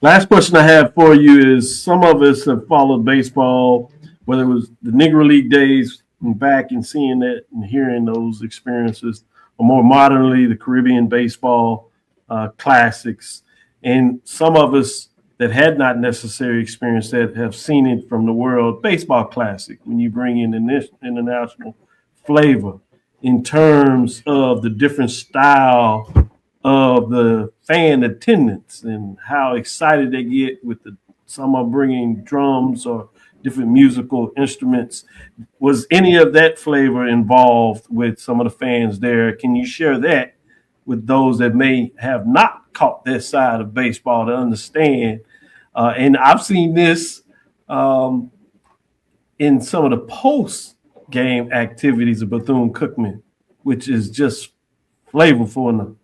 Last question I have for you is: some of us have followed baseball, whether it was the Negro League days and back and seeing that and hearing those experiences, or more modernly, the Caribbean baseball classics. And some of us that had not necessarily experienced that have seen it from the World Baseball Classic when you bring in the international flavor in terms of the different style of the fan attendance and how excited they get with some are bringing drums or different musical instruments. Was any of that flavor involved with some of the fans there? Can you share that with those that may have not caught that side of baseball to understand? And I've seen this in some of the post-game activities of Bethune-Cookman, which is just flavorful in the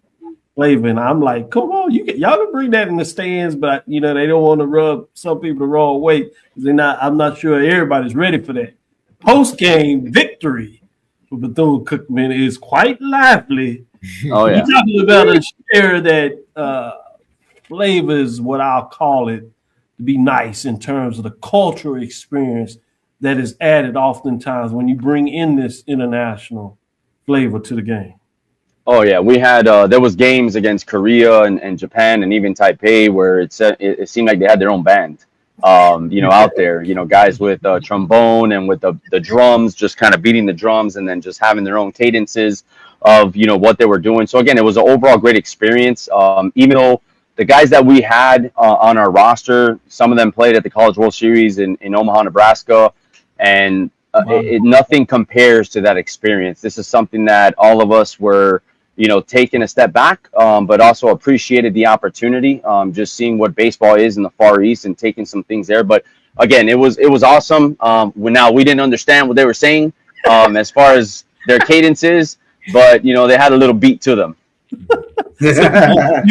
flavor. And I'm like, come on, y'all can bring that in the stands, but they don't want to rub some people the wrong way. I'm not sure everybody's ready for that. Post-game victory for Bethune-Cookman is quite lively.
Oh, yeah.
You're talking about a share that flavor is what I'll call it, to be nice in terms of the cultural experience that is added oftentimes when you bring in this international flavor to the game?
Oh yeah, we had there was games against Korea and Japan and even Taipei where it seemed like they had their own band. Out there, guys with trombone and with the drums, just kind of beating the drums and then just having their own cadences of, what they were doing. So again, it was an overall great experience. Even though the guys that we had on our roster, some of them played at the College World Series in Omaha, Nebraska, and nothing compares to that experience. This is something that all of us were, taking a step back, but also appreciated the opportunity, just seeing what baseball is in the Far East and taking some things there. But again, it was awesome. Now we didn't understand what they were saying as far as their cadences, but they had a little beat to them.
You can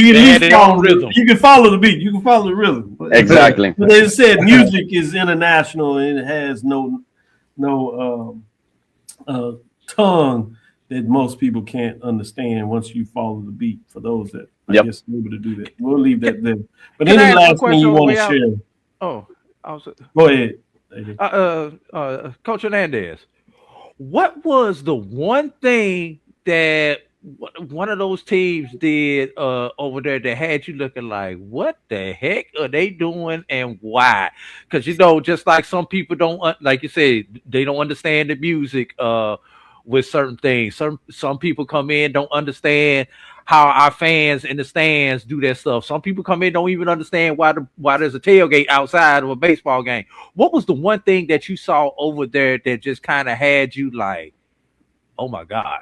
follow the beat. You can follow the rhythm.
Exactly.
But they said music is international and it has no tongue that most people can't understand once you follow the beat. For those that I guess are able to do that, we'll leave that there. But any last thing you want to share?
Go
ahead.
Coach Hernandez, what was the one thing that one of those teams did over there that had you looking like, what the heck are they doing and why? Because just like some people don't, like you said, they don't understand the music with certain things. Some people come in, don't understand how our fans in the stands do that stuff. Some people come in, don't even understand why there's a tailgate outside of a baseball game. What was the one thing that you saw over there that just kind of had you like, oh my God,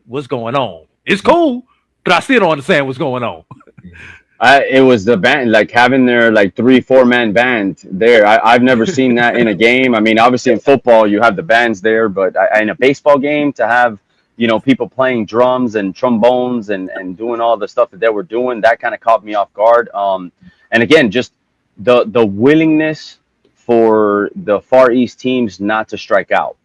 what's going on? It's cool, but I still don't understand what's going on.
It was the band, like having their 3-4 man band there. I've never seen that in a game. I mean, obviously in football you have the bands there, but in a baseball game to have people playing drums and trombones and doing all the stuff that they were doing, that kind of caught me off guard. And again, just the willingness for the Far East teams not to strike out.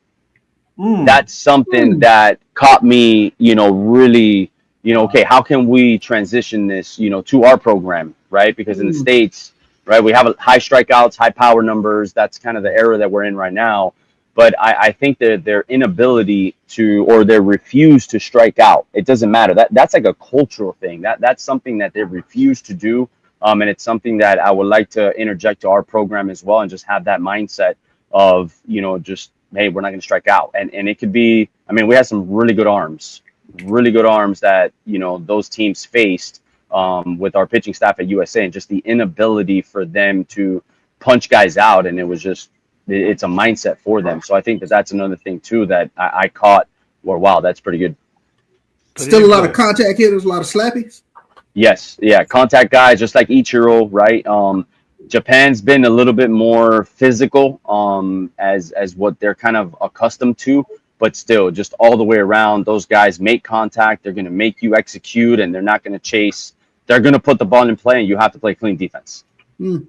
That's something that caught me, really, okay, how can we transition this, to our program, right? Because in the States, right, we have high strikeouts, high power numbers. That's kind of the era that we're in right now. But I think that their inability to, or their refuse to strike out, it doesn't matter. That's like a cultural thing. That's something that they refuse to do. And it's something that I would like to interject to our program as well and just have that mindset of, just, hey, we're not going to strike out. And it could be, I mean, we had some really good arms that, those teams faced with our pitching staff at USA, and just the inability for them to punch guys out. And it was just, it's a mindset for them. So I think that's another thing too, that I caught where, wow, that's pretty good.
Still a lot of contact hitters, a lot of slappies.
Yes. Yeah. Contact guys, just like Ichiro, right? Japan's been a little bit more physical as what they're kind of accustomed to, but still just all the way around, those guys make contact. They're going to make you execute, and they're not going to chase. They're going to put the ball in play, and you have to play clean defense.
All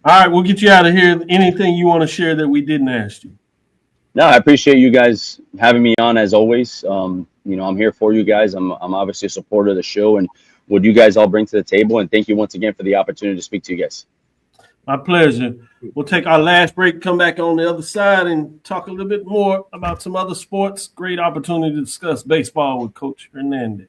right, we'll get you out of here. Anything you want to share that we didn't ask you?
No, I appreciate you guys having me on as always. I'm here for you guys. I'm obviously a supporter of the show and what you guys all bring to the table. And thank you once again for the opportunity to speak to you guys.
My pleasure. We'll take our last break, come back on the other side and talk a little bit more about some other sports. Great opportunity to discuss baseball with Coach Hernandez.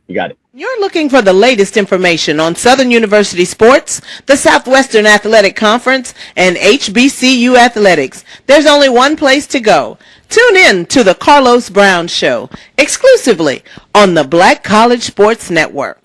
You got it.
You're looking for the latest information on Southern University sports, the Southwestern Athletic Conference, and HBCU athletics. There's only one place to go. Tune in to the Carlos Brown Show, exclusively on the Black College Sports Network.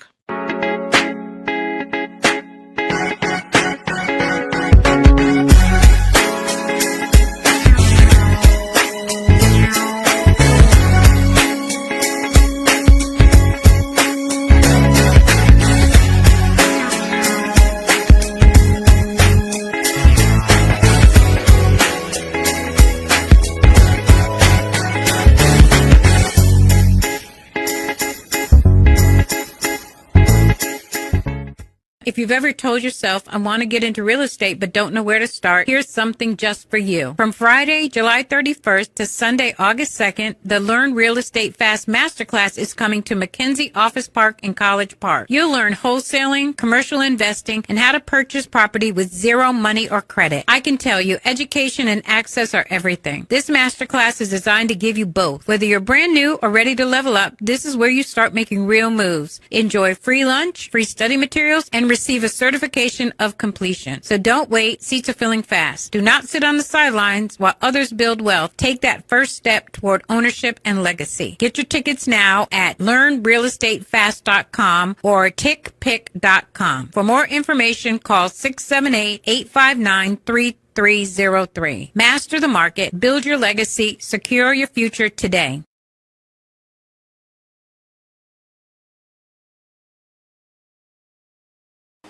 If you've ever told yourself, I want to get into real estate but don't know where to start, here's something just for you. From Friday, July 31st to Sunday, August 2nd, the Learn Real Estate Fast Masterclass is coming to McKenzie Office Park in College Park. You'll learn wholesaling, commercial investing, and how to purchase property with zero money or credit. I can tell you, education and access are everything. This masterclass is designed to give you both. Whether you're brand new or ready to level up, this is where you start making real moves. Enjoy free lunch, free study materials, and receive a certification of completion. So don't wait. Seats are filling fast. Do not sit on the sidelines while others build wealth. Take that first step toward ownership and legacy. Get your tickets now at learnrealestatefast.com or tickpick.com. For more information, call 678-859-3303. Master the market, build your legacy, secure your future today.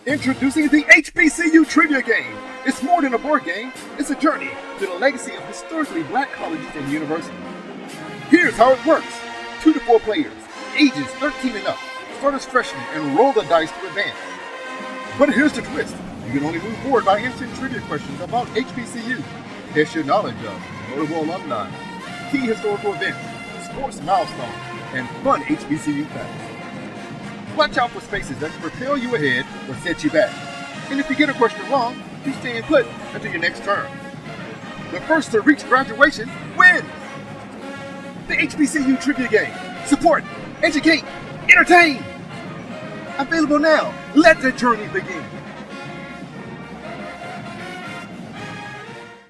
Introducing the HBCU Trivia Game. It's more than a board game. It's a journey to the legacy of historically black colleges and universities. Here's how it works. 2 to 4 players, ages 13 and up, start as freshmen and roll the dice to advance. But here's the twist. You can only move forward by answering trivia questions about HBCU. Test your knowledge of notable alumni, key historical events, sports milestones, and fun HBCU facts. Watch out for spaces that can propel you ahead or set you back. And if you get a question wrong, you stay put until your next turn. The first to reach graduation wins! The HBCU Trivia Game. Support, educate, entertain! Available now. Let the journey begin.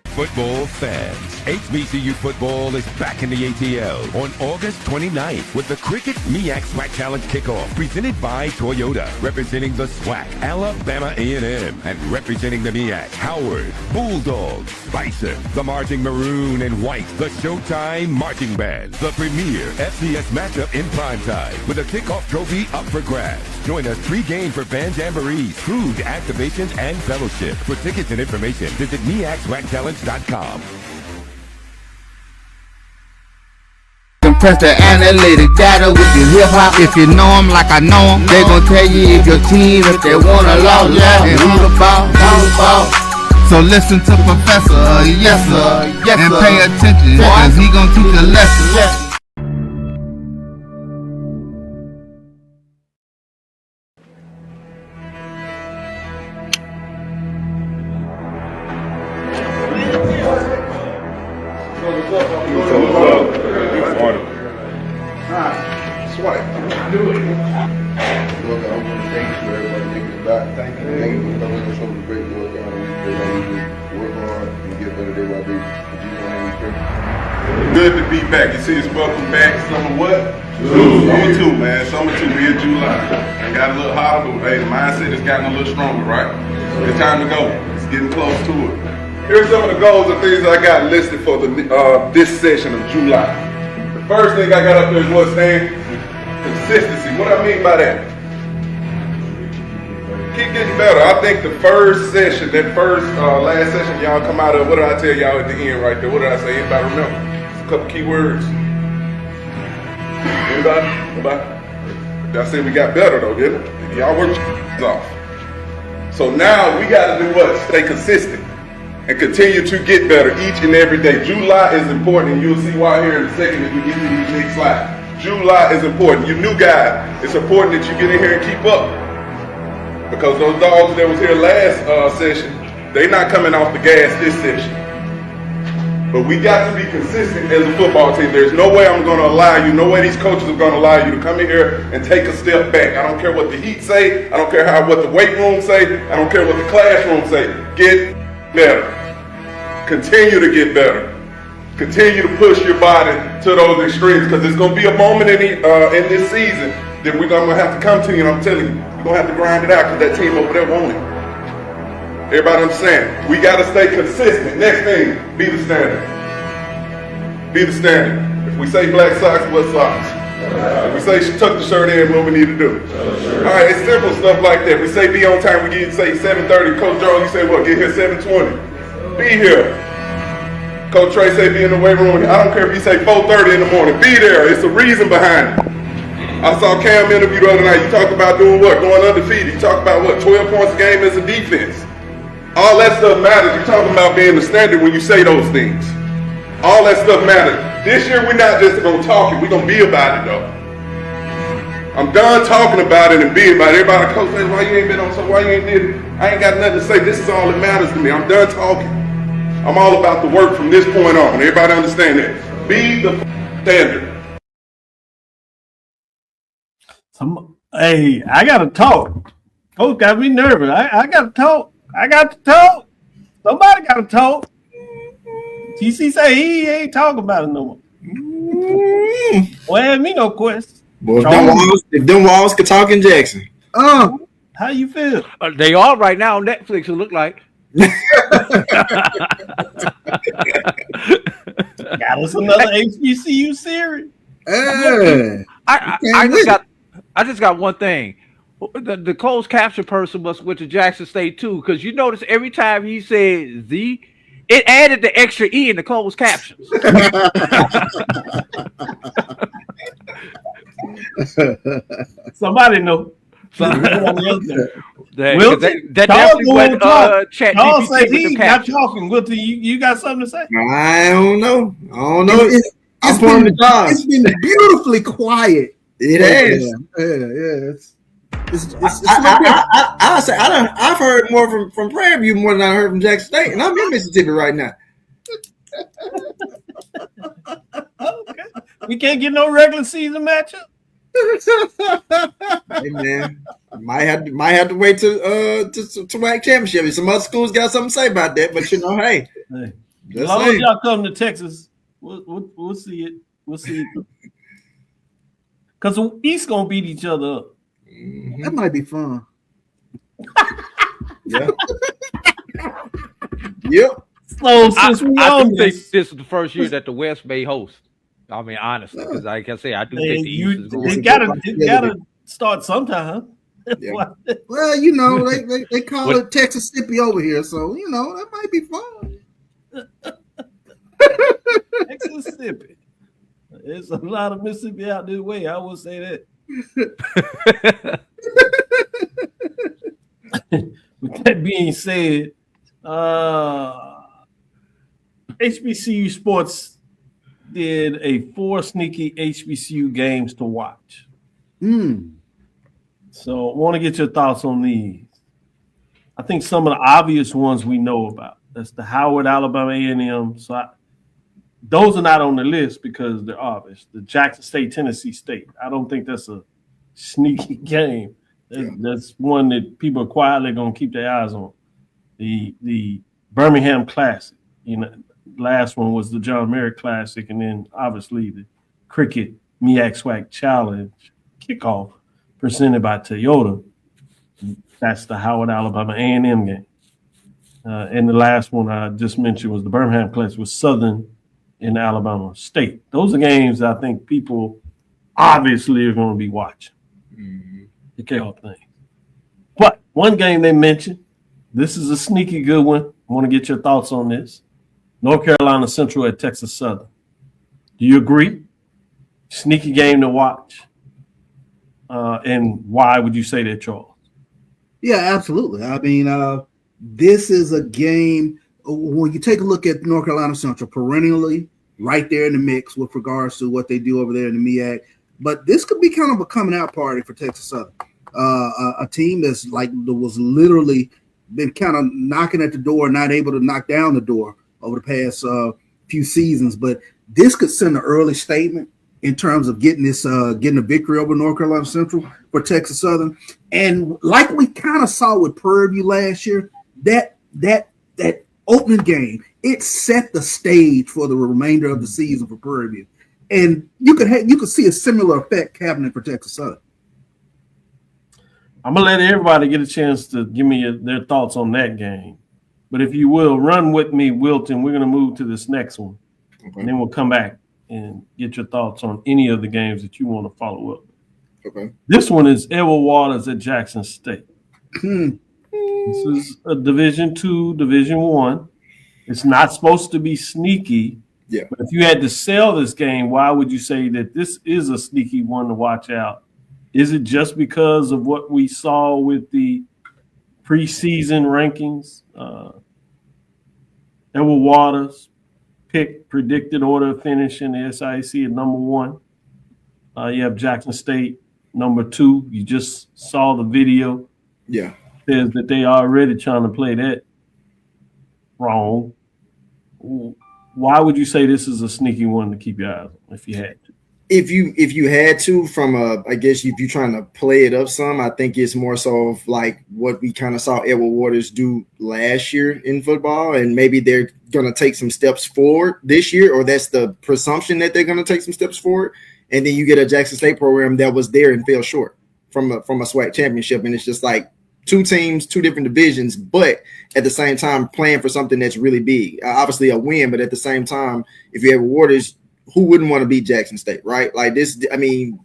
Football fans, HBCU football is back in the ATL on August 29th with the Cricket MEAC SWAC Challenge Kickoff presented by Toyota, representing the SWAC, Alabama A&M, and representing the MEAC, Howard, Bulldogs, Bison, the Marching Maroon and White, the Showtime Marching Band, the premier FCS matchup in primetime with a kickoff trophy up for grabs. Join us pre-game for fan jamborees, food, activations, and fellowship. For tickets and information, visit MEACSWACChallenge.com.
Compress the analytic data with your hip hop. If you know them like I know them, they gon' tell you if your team, if they wanna lose, and who the ball. So listen to Professor, yes sir, and pay attention, cause he gon' teach a lesson.
Good to be back. You see us welcome back. Summer what? Summer 2, man. Summer 2, we in July. It got a little hotter, but hey, the mindset has gotten a little stronger, right? It's time to go. It's getting close to it. Here's some of the goals and things I got listed for the this session of July. The first thing I got up there is what's named consistency. What I mean by that? Keep getting better. I think the first session, that first last session y'all come out of, what did I tell y'all at the end right there? What did I say? Anybody remember? Just a couple key words. Anybody? I said we got better though, didn't it? Y'all worked off. So now we got to do what? Stay consistent and continue to get better each and every day. July is important, and you'll see why here in a second as we get to these next slides. July is important. You new guys, it's important that you get in here and keep up. Because those dogs that was here last session, they not coming off the gas this session. But we got to be consistent as a football team. There's no way I'm going to allow you, no way these coaches are going to allow you to come in here and take a step back. I don't care what the heat say. I don't care what the weight room say. I don't care what the classroom say. Get better. Continue to get better. Continue to push your body to those extremes, because there's going to be a moment in this season that we're going to have to come to you, and I'm telling you, we're going to have to grind it out because that team over there won't it. Everybody understand? We got to stay consistent. Next thing, be the standard. Be the standard. If we say black socks, what socks? If we say tuck the shirt in, what we need to do? All right, it's simple stuff like that. We say be on time, we get say 7:30. Coach Jones, you say what? Get here 7:20. Be here. Coach Trey say be in the weight room. I don't care if you say 4:30 in the morning. Be there. It's a reason behind it. I saw Cam interview the other night. You talked about doing what? Going undefeated. You talked about what? 12 points a game as a defense. All that stuff matters. You're talking about being the standard when you say those things. All that stuff matters. This year, we're not just going to talk it. We're going to be about it, though. I'm done talking about it and be about it. Everybody, coach, says, why you ain't been on so why you ain't did it? I ain't got nothing to say. This is all that matters to me. I'm done talking. I'm all about the work from this point on. Everybody understand that. Be the standard.
Hey, I gotta talk. Coach got me nervous. I gotta talk. I got to talk. Somebody gotta talk. TC say he ain't talking about it no more. Well, ask me no questions.
Well, if them walls could talk in Jackson.
How you feel?
They are right now on Netflix, it look like.
Got us another HBCU series.
I just got one thing. The closed caption person must went to Jackson State too, because you notice every time he said "the," it added the extra E in the closed captions.
Somebody know.
That
Wilton,
definitely went chat
Charles said
GPT
he
with the
not
captions.
talking. Wilton, you got something to say?
I don't know.
It's been beautifully quiet.
It is. I'll say I've heard more from Prairie View more than I heard from Jackson State, and I'm in Mississippi right now.
Okay. We can't get no regular season matchup.
Hey man, might have to wait to WAC championship. Some other schools got something to say about that, but you know, hey,
As long as y'all come to Texas, we'll see it. We'll see it. Because the East gonna beat each other up.
That might be fun.
Yeah. Yep.
So since
I do think this is the first year that the West may host. I mean, honestly, because like I say, I do think the East is going.
It gotta start sometime.
Yeah.
Well, you know, they call it Texas-sippy over here, so you know that might be fun.
Mississippi. There's a lot of Mississippi out this way. I will say that. With that being said, HBCU Sports did 4 sneaky HBCU games to watch. So I want to get your thoughts on these. I think some of the obvious ones we know about. That's the Howard, Alabama A&M. So those are not on the list because they're obvious. The Jackson State, Tennessee State. I don't think that's a sneaky game. That's one that people are quietly going to keep their eyes on. The Birmingham Classic. You know, last one was the John Merritt Classic, and then obviously the Cricket MEAC SWAC Challenge kickoff presented by Toyota. That's the Howard, Alabama A&M game. And the last one I just mentioned was the Birmingham Classic with Southern in Alabama State. Those are games I think people obviously are going to be watching. The kickoff thing. But one game they mentioned, this is a sneaky good one. I want to get your thoughts on this. North Carolina Central at Texas Southern. Do you agree? Sneaky game to watch. And why would you say that, Charles?
Yeah, absolutely. I mean, this is a game when you take a look at North Carolina Central, perennially right there in the mix with regards to what they do over there in the MEAC. But this could be kind of a coming out party for Texas Southern, a team that's was literally been kind of knocking at the door, not able to knock down the door over the past few seasons. But this could send an early statement in terms of getting a victory over North Carolina Central for Texas Southern. And like we kind of saw with Prairie View last year, that opening game, it set the stage for the remainder of the season for Prairie View. And you could see a similar effect happening for Texas Southern.
I'm gonna let everybody get a chance to give me their thoughts on that game. But if you will, run with me, Wilton. We're gonna move to this next one, and then we'll come back and get your thoughts on any of the games that you want to follow up.
Okay.
This one is Edward Waters at Jackson State. This is a Division II, Division I. It's not supposed to be sneaky.
Yeah.
But if you had to sell this game, why would you say that this is a sneaky one to watch out Is it just because of what we saw with the preseason rankings? Edward Waters predicted order of finish in the SIC at number 1. You have Jackson State number 2. You just saw the video.
Yeah.
Says that they are already trying to play that wrong. Why would you say this is a sneaky one to keep your eyes on if you had to?
If you had to, I guess if you're trying to play it up some, I think it's more so of like what we kind of saw Edward Waters do last year in football, and maybe they're going to take some steps forward this year, or that's the presumption that they're going to take some steps forward. And then you get a Jackson State program that was there and fell short from a SWAC championship, and it's just like 2 teams, 2 different divisions, but at the same time playing for something that's really big. Obviously a win, but at the same time, if you have Waters, who wouldn't want to beat Jackson State, right? Like this, I mean,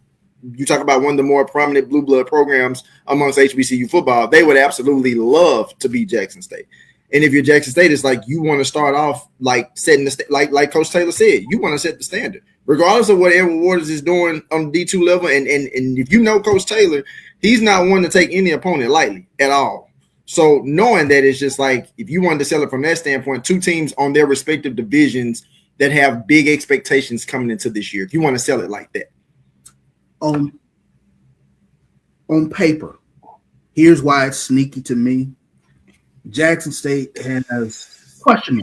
you talk about one of the more prominent blue blood programs amongst HBCU football, they would absolutely love to beat Jackson State. And if you're Jackson State, it's like you want to start off like setting the like Coach Taylor said, you want to set the standard, regardless of what Edward Waters is doing on D2 level. And if you know Coach Taylor, he's not one to take any opponent lightly at all. So knowing that, it's just like if you wanted to sell it from that standpoint, 2 teams on their respective divisions that have big expectations coming into this year, if you want to sell it like that.
On paper, here's why it's sneaky to me. Jackson State has question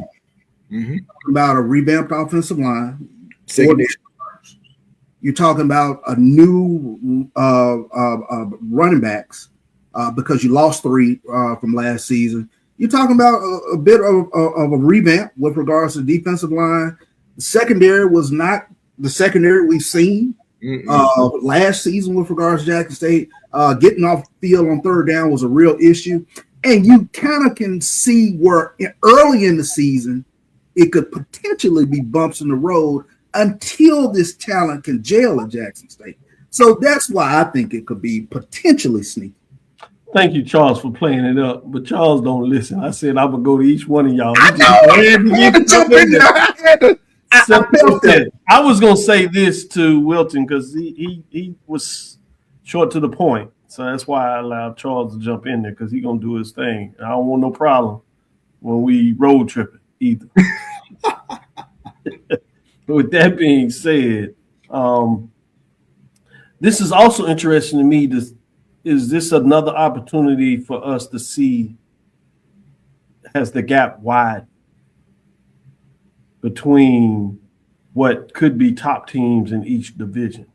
mark about a revamped offensive line. You're talking about a new running backs because you lost 3 from last season. You're talking about a bit of a revamp with regards to the defensive line. The secondary was not the secondary we've seen last season with regards to Jackson State. Getting off the field on 3rd down was a real issue. And you kind of can see where early in the season it could potentially be bumps in the road until this talent can gel at Jackson State. So that's why I think it could be potentially sneaky.
Thank you, Charles, for playing it up. But Charles don't listen. I said I would go to each one of y'all.
I
was going to say this to Wilton because he was short to the point. So that's why I allowed Charles to jump in there because he's going to do his thing. I don't want no problem when we road tripping either. With that being said, this is also interesting to me. Is this another opportunity for us to see has the gap wide between what could be top teams in each division?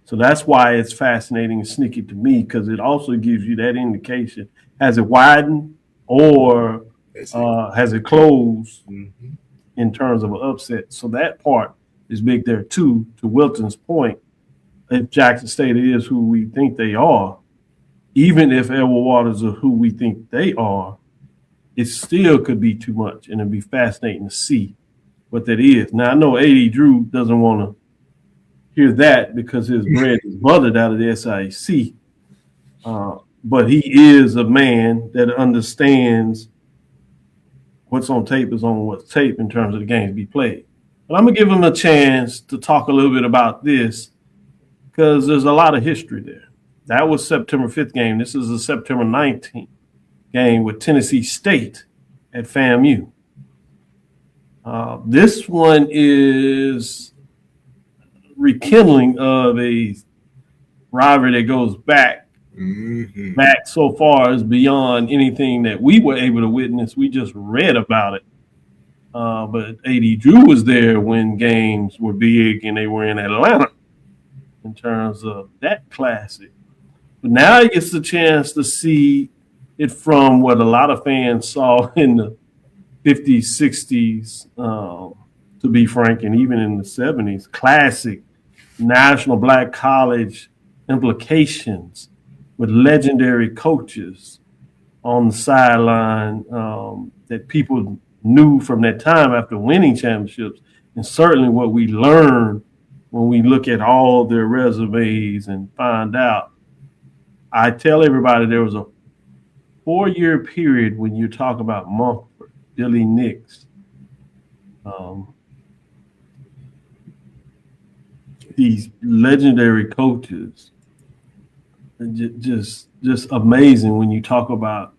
So that's why it's fascinating and sneaky to me because it also gives you that indication. Has it widened or has it closed in terms of an upset? So that part is big there too, to Wilton's point. If Jackson State is who we think they are, even if Edward Waters are who we think they are, it still could be too much, and it'd be fascinating to see what that is. Now, I know A.D. Drew doesn't want to hear that because his bread is buttered out of the SIC, but he is a man that understands what's on tape is on what's tape in terms of the games be played. But I'm going to give him a chance to talk a little bit about this because there's a lot of history there. That was September 5th game. This is a September 19th game with Tennessee State at FAMU. This one is rekindling of a rivalry that goes back so far as beyond anything that we were able to witness. We just read about it. But A.D. Drew was there when games were big and they were in Atlanta in terms of that classic. But now he gets the chance to see it from what a lot of fans saw in the 50s, 60s, to be frank, and even in the 70s. Classic national black college implications with legendary coaches on the sideline that people knew from that time after winning championships, and certainly what we learned when we look at all their resumes and find out. I tell everybody there was a 4-year period when you talk about Mumford, Billy Nix, these legendary coaches just amazing when you talk about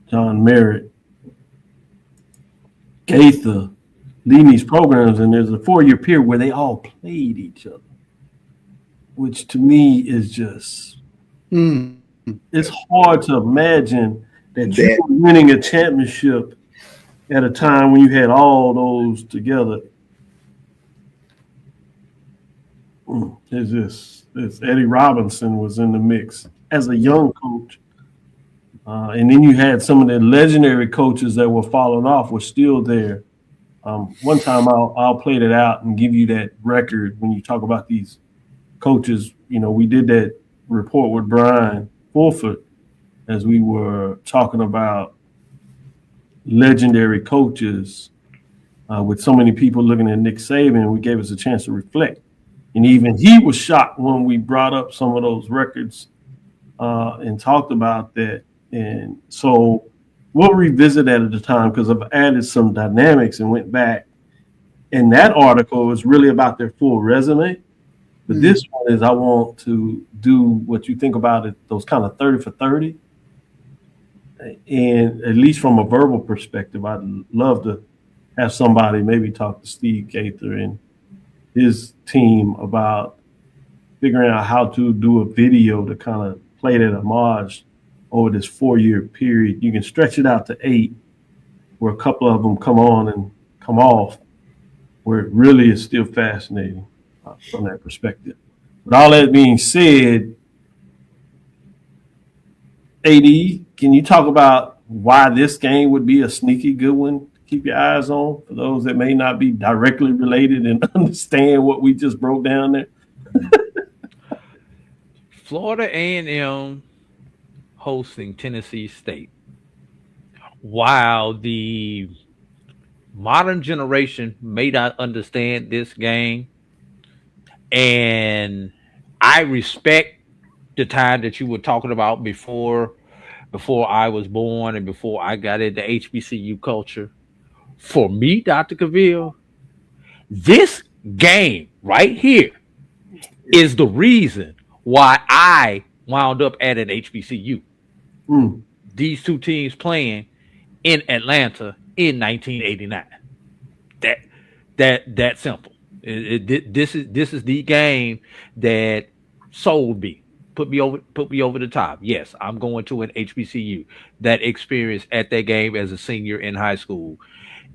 John Merritt, Gaither, leading these programs, and there's a 4-year period where they all played each other, which to me is just it's hard to imagine that you were winning a championship at a time when you had all those together. It's Eddie Robinson was in the mix as a young coach. And then you had some of the legendary coaches that were falling off were still there. One time I'll play that out and give you that record when you talk about these coaches. You know, we did that report with Brian Fulford as we were talking about legendary coaches with so many people looking at Nick Saban. We gave us a chance to reflect. And even he was shocked when we brought up some of those records and talked about that. And so we'll revisit that at the time because I've added some dynamics and went back. And that article was really about their full resume. But this one is I want to do what you think about it, those kind of 30 for 30. And at least from a verbal perspective, I'd love to have somebody maybe talk to Steve Gaither and his team about figuring out how to do a video to kind of play that homage over this 4-year period. You can stretch it out to 8, where a couple of them come on and come off, where it really is still fascinating from that perspective. With all that being said, AD, can you talk about why this game would be a sneaky good one to keep your eyes on for those that may not be directly related and understand what we just broke down there?
Florida A&M hosting Tennessee State. While the modern generation may not understand this game, and I respect the time that you were talking about before I was born and before I got into HBCU culture. For me, Dr. Cavil, this game right here is the reason why I wound up at an HBCU. These two teams playing in Atlanta in 1989. That simple. This is the game that sold me, put me over the top. Yes, I'm going to an HBCU. That experience at that game as a senior in high school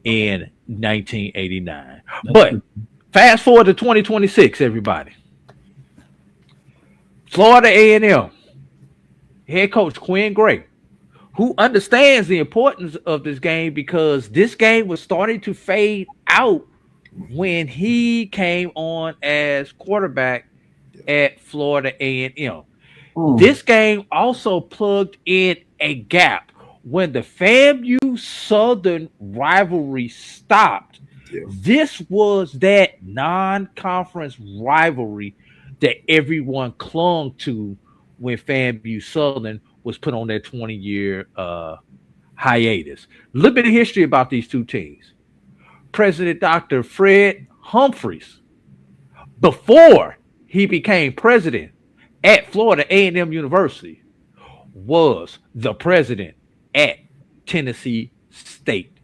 in 1989. But fast forward to 2026, everybody. Florida A&M head coach Quinn Gray, who understands the importance of this game because this game was starting to fade out when he came on as quarterback at Florida A&M. This game also plugged in a gap when the FAMU Southern rivalry stopped. This was that non-conference rivalry that everyone clung to when FAMU Southern was put on their 20-year hiatus. A little bit of history about these two teams. President Dr. Fred Humphreys, before he became president at Florida A&M University, was the president at Tennessee State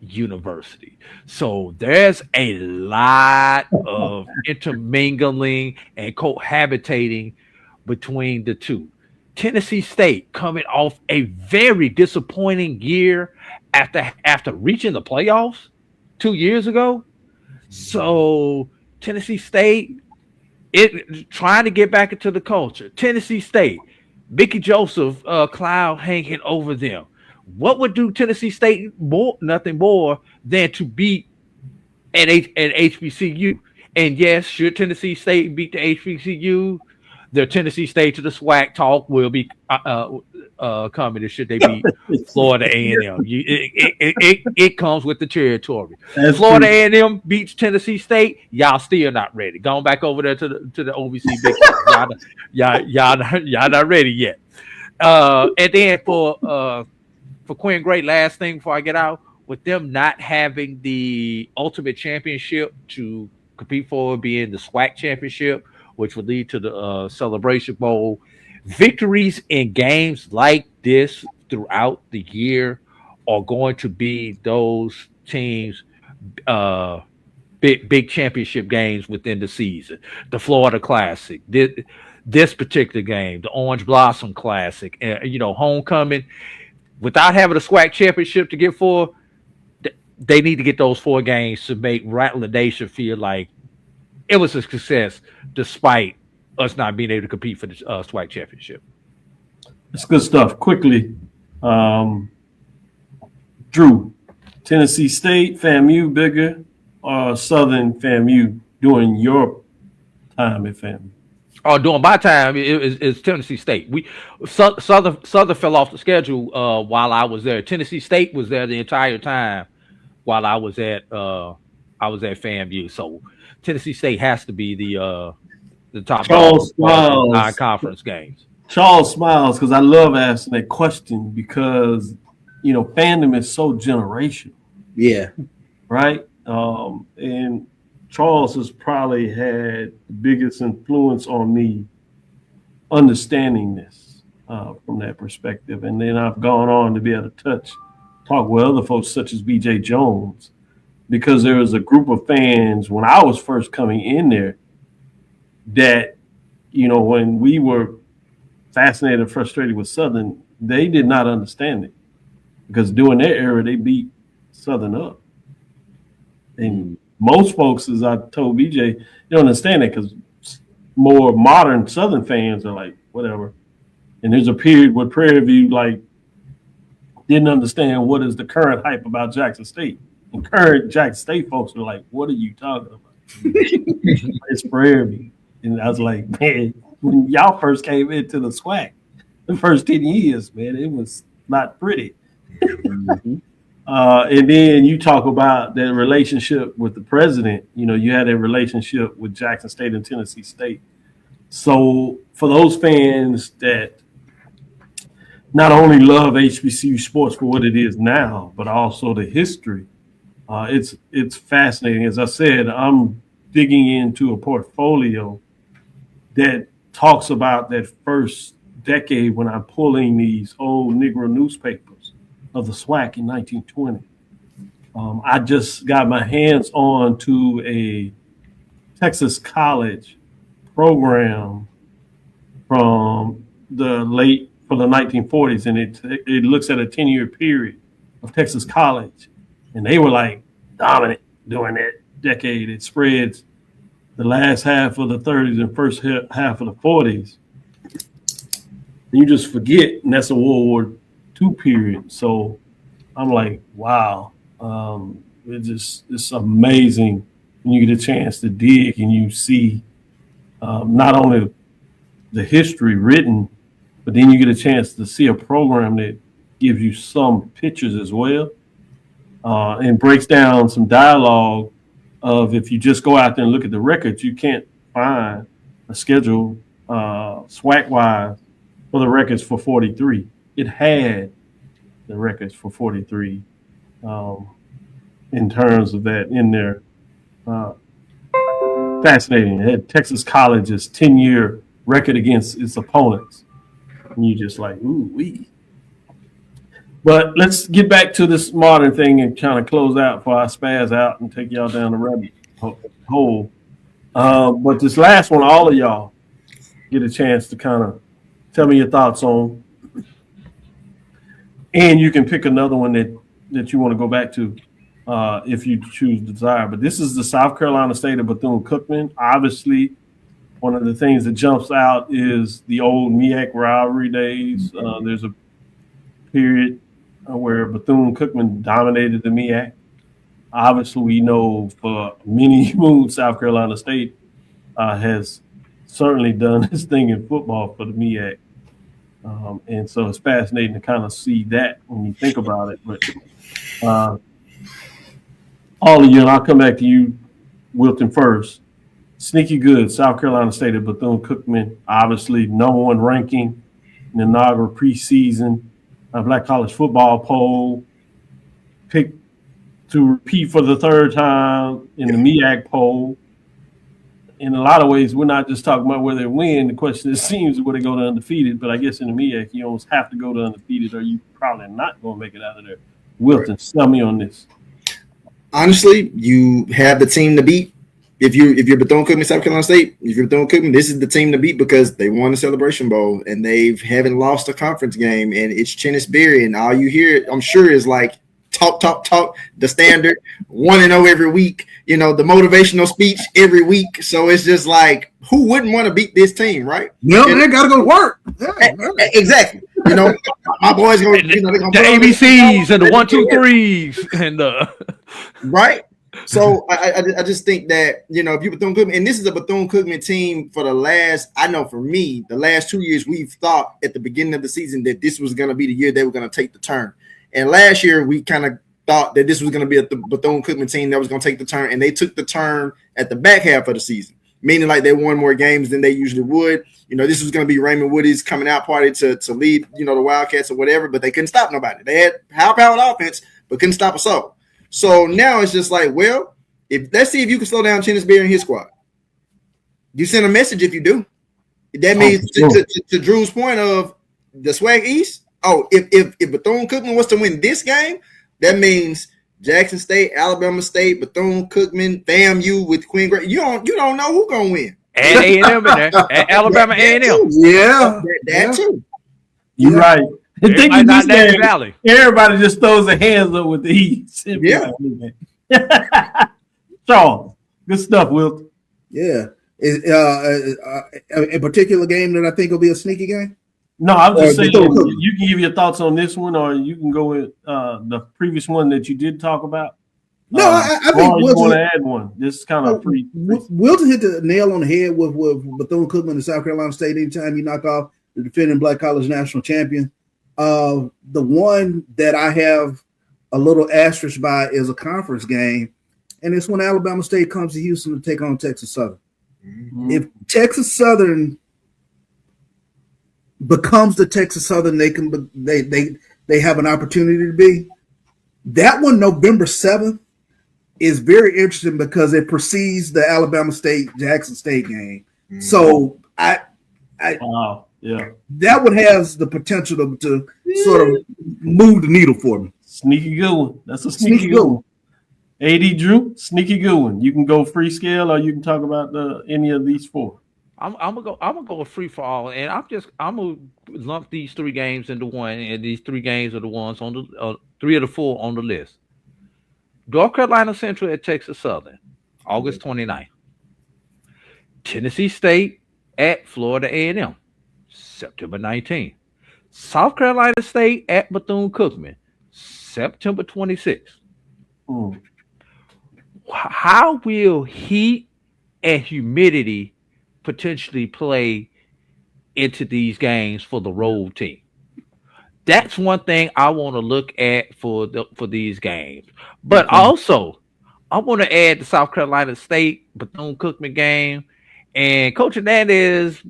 University. So there's a lot of intermingling and cohabitating between the two. Tennessee State coming off a very disappointing year after reaching the playoffs 2 years ago. So Tennessee State trying to get back into the culture. Tennessee State, Mickey Joseph cloud hanging over them. What would do Tennessee State nothing more than to beat an HBCU? And yes, should Tennessee State beat the HBCU, the Tennessee State to the SWAC talk will be coming. Should they beat Florida A&M? It comes with the territory. That's Florida A&M beats Tennessee State. Y'all still not ready. Going back over there to the OVC Big y'all not ready yet. And then for Quinn Gray, last thing before I get out, with them not having the ultimate championship to compete for, being the SWAC championship, which would lead to the Celebration Bowl, victories in games like this throughout the year are going to be those teams big championship games within the season. The Florida Classic, this particular game, the Orange Blossom Classic, homecoming. Without having a SWAC championship to get for, they need to get those 4 games to make Rattler Nation feel like it was a success, despite us not being able to compete for the SWAC championship.
It's good stuff. Quickly, Drew, Tennessee State, FAMU bigger, or Southern FAMU during your time at FAMU?
Oh, during my time, it's Tennessee State. Southern fell off the schedule while I was there. Tennessee State was there the entire time while I was at FAMU. So Tennessee State has to be the top non-conference games.
Charles smiles because I love asking that question because fandom is so generational.
Yeah.
Right. And Charles has probably had the biggest influence on me understanding this from that perspective. And then I've gone on to be able to talk with other folks such as BJ Jones, because there was a group of fans when I was first coming in there that, when we were fascinated and frustrated with Southern, they did not understand it because during their era, they beat Southern up. And most folks, as I told BJ, they don't understand it because more modern Southern fans are like, whatever. And there's a period where Prairie View didn't understand what is the current hype about Jackson State. And current Jackson State folks were like, what are you talking about? It's Prairie View. And I was like, man, when y'all first came into the SWAC, the first 10 years, man, it was not pretty. And then you talk about that relationship with the president. You had a relationship with Jackson State and Tennessee State. So for those fans that not only love HBCU sports for what it is now, but also the history, it's fascinating. As I said, I'm digging into a portfolio that talks about that first decade when I'm pulling these old Negro newspapers of the SWAC in 1920. I just got my hands on to a Texas college program from the 1940s, and it looks at a 10-year period of Texas college, and they were dominant during that decade. It spreads the last half of the 30s and first half of the 40s. You just forget, and that's a World War II period. So I'm like, wow, it's amazing when you get a chance to dig and you see not only the history written, but then you get a chance to see a program that gives you some pictures as well, and breaks down some dialogue of, if you just go out there and look at the records, you can't find a schedule SWAC-wise for the records for 43. It had the records for 43 in terms of that in there. Fascinating. It had Texas College's 10-year record against its opponents. And you just like, ooh, wee. But let's get back to this modern thing and kind of close out before I spaz out and take y'all down the rabbit hole. But this last one, all of y'all get a chance to kind of tell me your thoughts on. And you can pick another one that you want to go back to if you choose the desire. But this is the South Carolina State of Bethune-Cookman. Obviously, one of the things that jumps out is the old MEAC rivalry days. There's a period where Bethune-Cookman dominated the MEAC. Obviously, we know for many moons South Carolina State has certainly done this thing in football for the MEAC. And so it's fascinating to kind of see that when you think about it. But all of you, and I'll come back to you, Wilton, first. Sneaky good, South Carolina State of Bethune-Cookman, obviously #1 ranking in the inaugural preseason Black College Football poll, picked to repeat for the third time in the MEAC poll. in a lot of ways, we're not just talking about where they win. The question, it seems, is where they go to undefeated. But I guess in the MEAC, you almost have to go to undefeated, or you probably not going to make it out of there. Wilton, sell me on this.
Honestly, you have the team to beat. If you're Bethune-Cookman, South Carolina State, if you're Bethune-Cookman, this is the team to beat because they won the Celebration Bowl and they haven't lost a conference game, and it's Chennis Berry, and all you hear, I'm sure, is like talk, the standard 1-0 every week. You know, the motivational speech every week. So it's just like, who wouldn't want to beat this team, right?
Yeah, they got to go to work. Yeah,
exactly. You know, my boys going to,
the ABCs and the 1, 2, 3s and
right. So I just think that, you know, if you Bethune-Cookman, and this is a Bethune-Cookman team for the last 2 years, we've thought at the beginning of the season that this was going to be the year they were going to take the turn. And last year we kind of thought that this was going to be a Bethune-Cookman team that was going to take the turn, and they took the turn at the back half of the season, meaning like they won more games than they usually would. You know, this was going to be Raymond Woody's coming out party to lead, you know, the Wildcats or whatever, but they couldn't stop nobody. They had high-powered offense, but couldn't stop a soul. So now it's just like, well, let's see if you can slow down Chennis Berry and his squad. You send a message if you do. That means to Drew's point of the Swag East. Oh, if Bethune-Cookman was to win this game, that means Jackson State, Alabama State, Bethune-Cookman, FAMU with Queen Grace. You don't know who's gonna win.
And A&M in there, and Alabama A&M.
Yeah,
that too.
You're right.
Valley.
Everybody just throws their hands up with the East.
Yeah.
Charles, good stuff, Wilt.
Yeah. Is a particular game that I think will be a sneaky game?
No, I'm just saying you can give your thoughts on this one, or you can go with the previous one that you did talk about.
No, I think
you want to add one. This is kind of
Wilton hit the nail on the head with Bethune-Cookman and South Carolina State. Anytime you knock off the defending Black College national champion, the one that I have a little asterisk by is a conference game, and it's when Alabama State comes to Houston to take on Texas Southern. Mm-hmm. If Texas Southern becomes the Texas Southern they have an opportunity to be, that one November 7th is very interesting because it precedes the Alabama State Jackson State game. Mm-hmm. So that one has the potential to sort of move the needle for me.
Sneaky good one. That's a sneaky good one. AD Drew, sneaky good one. You can go free scale, or you can talk about any of these four.
I'm gonna go free for all, and I'm gonna lump these three games into one, and these three games are the ones on the 3 of the 4 on the list. North Carolina Central at Texas Southern, August 29th. Tennessee State at Florida A&M, September 19th. South Carolina State at Bethune-Cookman, September 26th. How will heat and humidity potentially play into these games for the road team? That's one thing I want to look at for these games. But also, I want to add the South Carolina State Bethune-Cookman game. And Coach Hernandez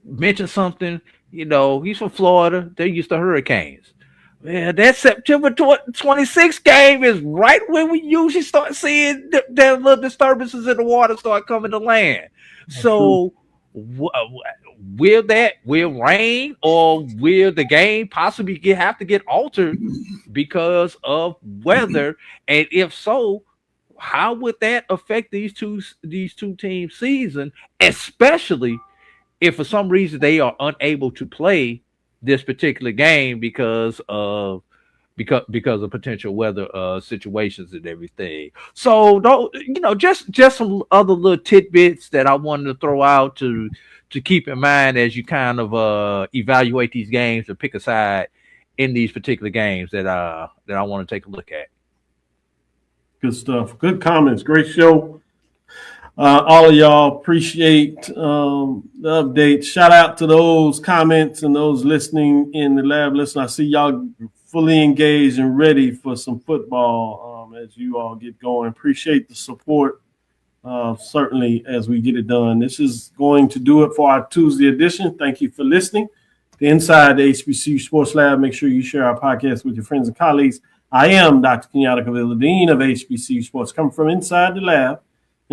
mentioned something. You know, he's from Florida. They're used to hurricanes. Man, that September 26th game is right when we usually start seeing the little disturbances in the water start coming to land. So will rain, or will the game possibly have to get altered because of weather? And if so, how would that affect these two teams' season, especially if for some reason they are unable to play this particular game because of potential weather situations and everything? So just some other little tidbits that I wanted to throw out to keep in mind as you kind of evaluate these games and pick a side in these particular games that I want to take a look at.
Good stuff. Good comments. Great show. All of y'all appreciate the update. Shout out to those comments and those listening in the lab. Listen, I see y'all fully engaged and ready for some football as you all get going. Appreciate the support, certainly, as we get it done. This is going to do it for our Tuesday edition. Thank you for listening to Inside the HBCU Sports Lab. Make sure you share our podcast with your friends and colleagues. I am Dr. Kenyatta Cavil, the Dean of HBCU Sports, coming from inside the lab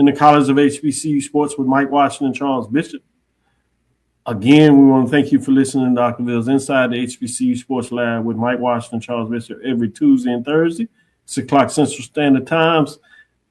in the College of HBCU Sports with Mike Washington and Charles Bishop. Again, we want to thank you for listening to Dr. Ville's Inside the HBCU Sports Lab with Mike Washington and Charles Bishop every Tuesday and Thursday, 6 o'clock Central Standard Times.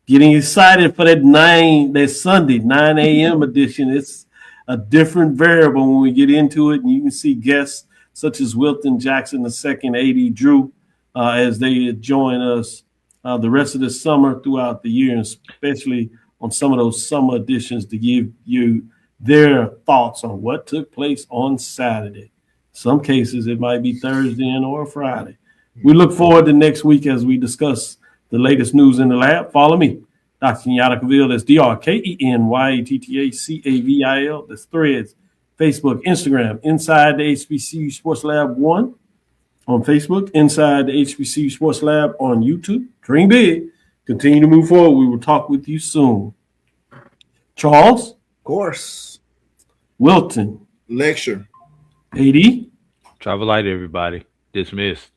Getting excited for that Sunday, 9 a.m. edition. It's a different variable when we get into it, and you can see guests such as Wilton Jackson II, AD Drew, as they join us the rest of the summer throughout the year, and especially on some of those summer editions to give you their thoughts on what took place on Saturday. Some cases it might be Thursday or Friday. We look forward to next week as we discuss the latest news in the lab. Follow me, Dr. Kenyatta Cavil. That's DrKenyattacavil. That's Threads, Facebook, Instagram, Inside the HBCU Sports Lab 1 on Facebook, Inside the HBCU Sports Lab on YouTube. Dream big. Continue to move forward. We will talk with you soon. Charles?
Course.
Wilton?
Lecture.
AD?
Travel light, everybody. Dismissed.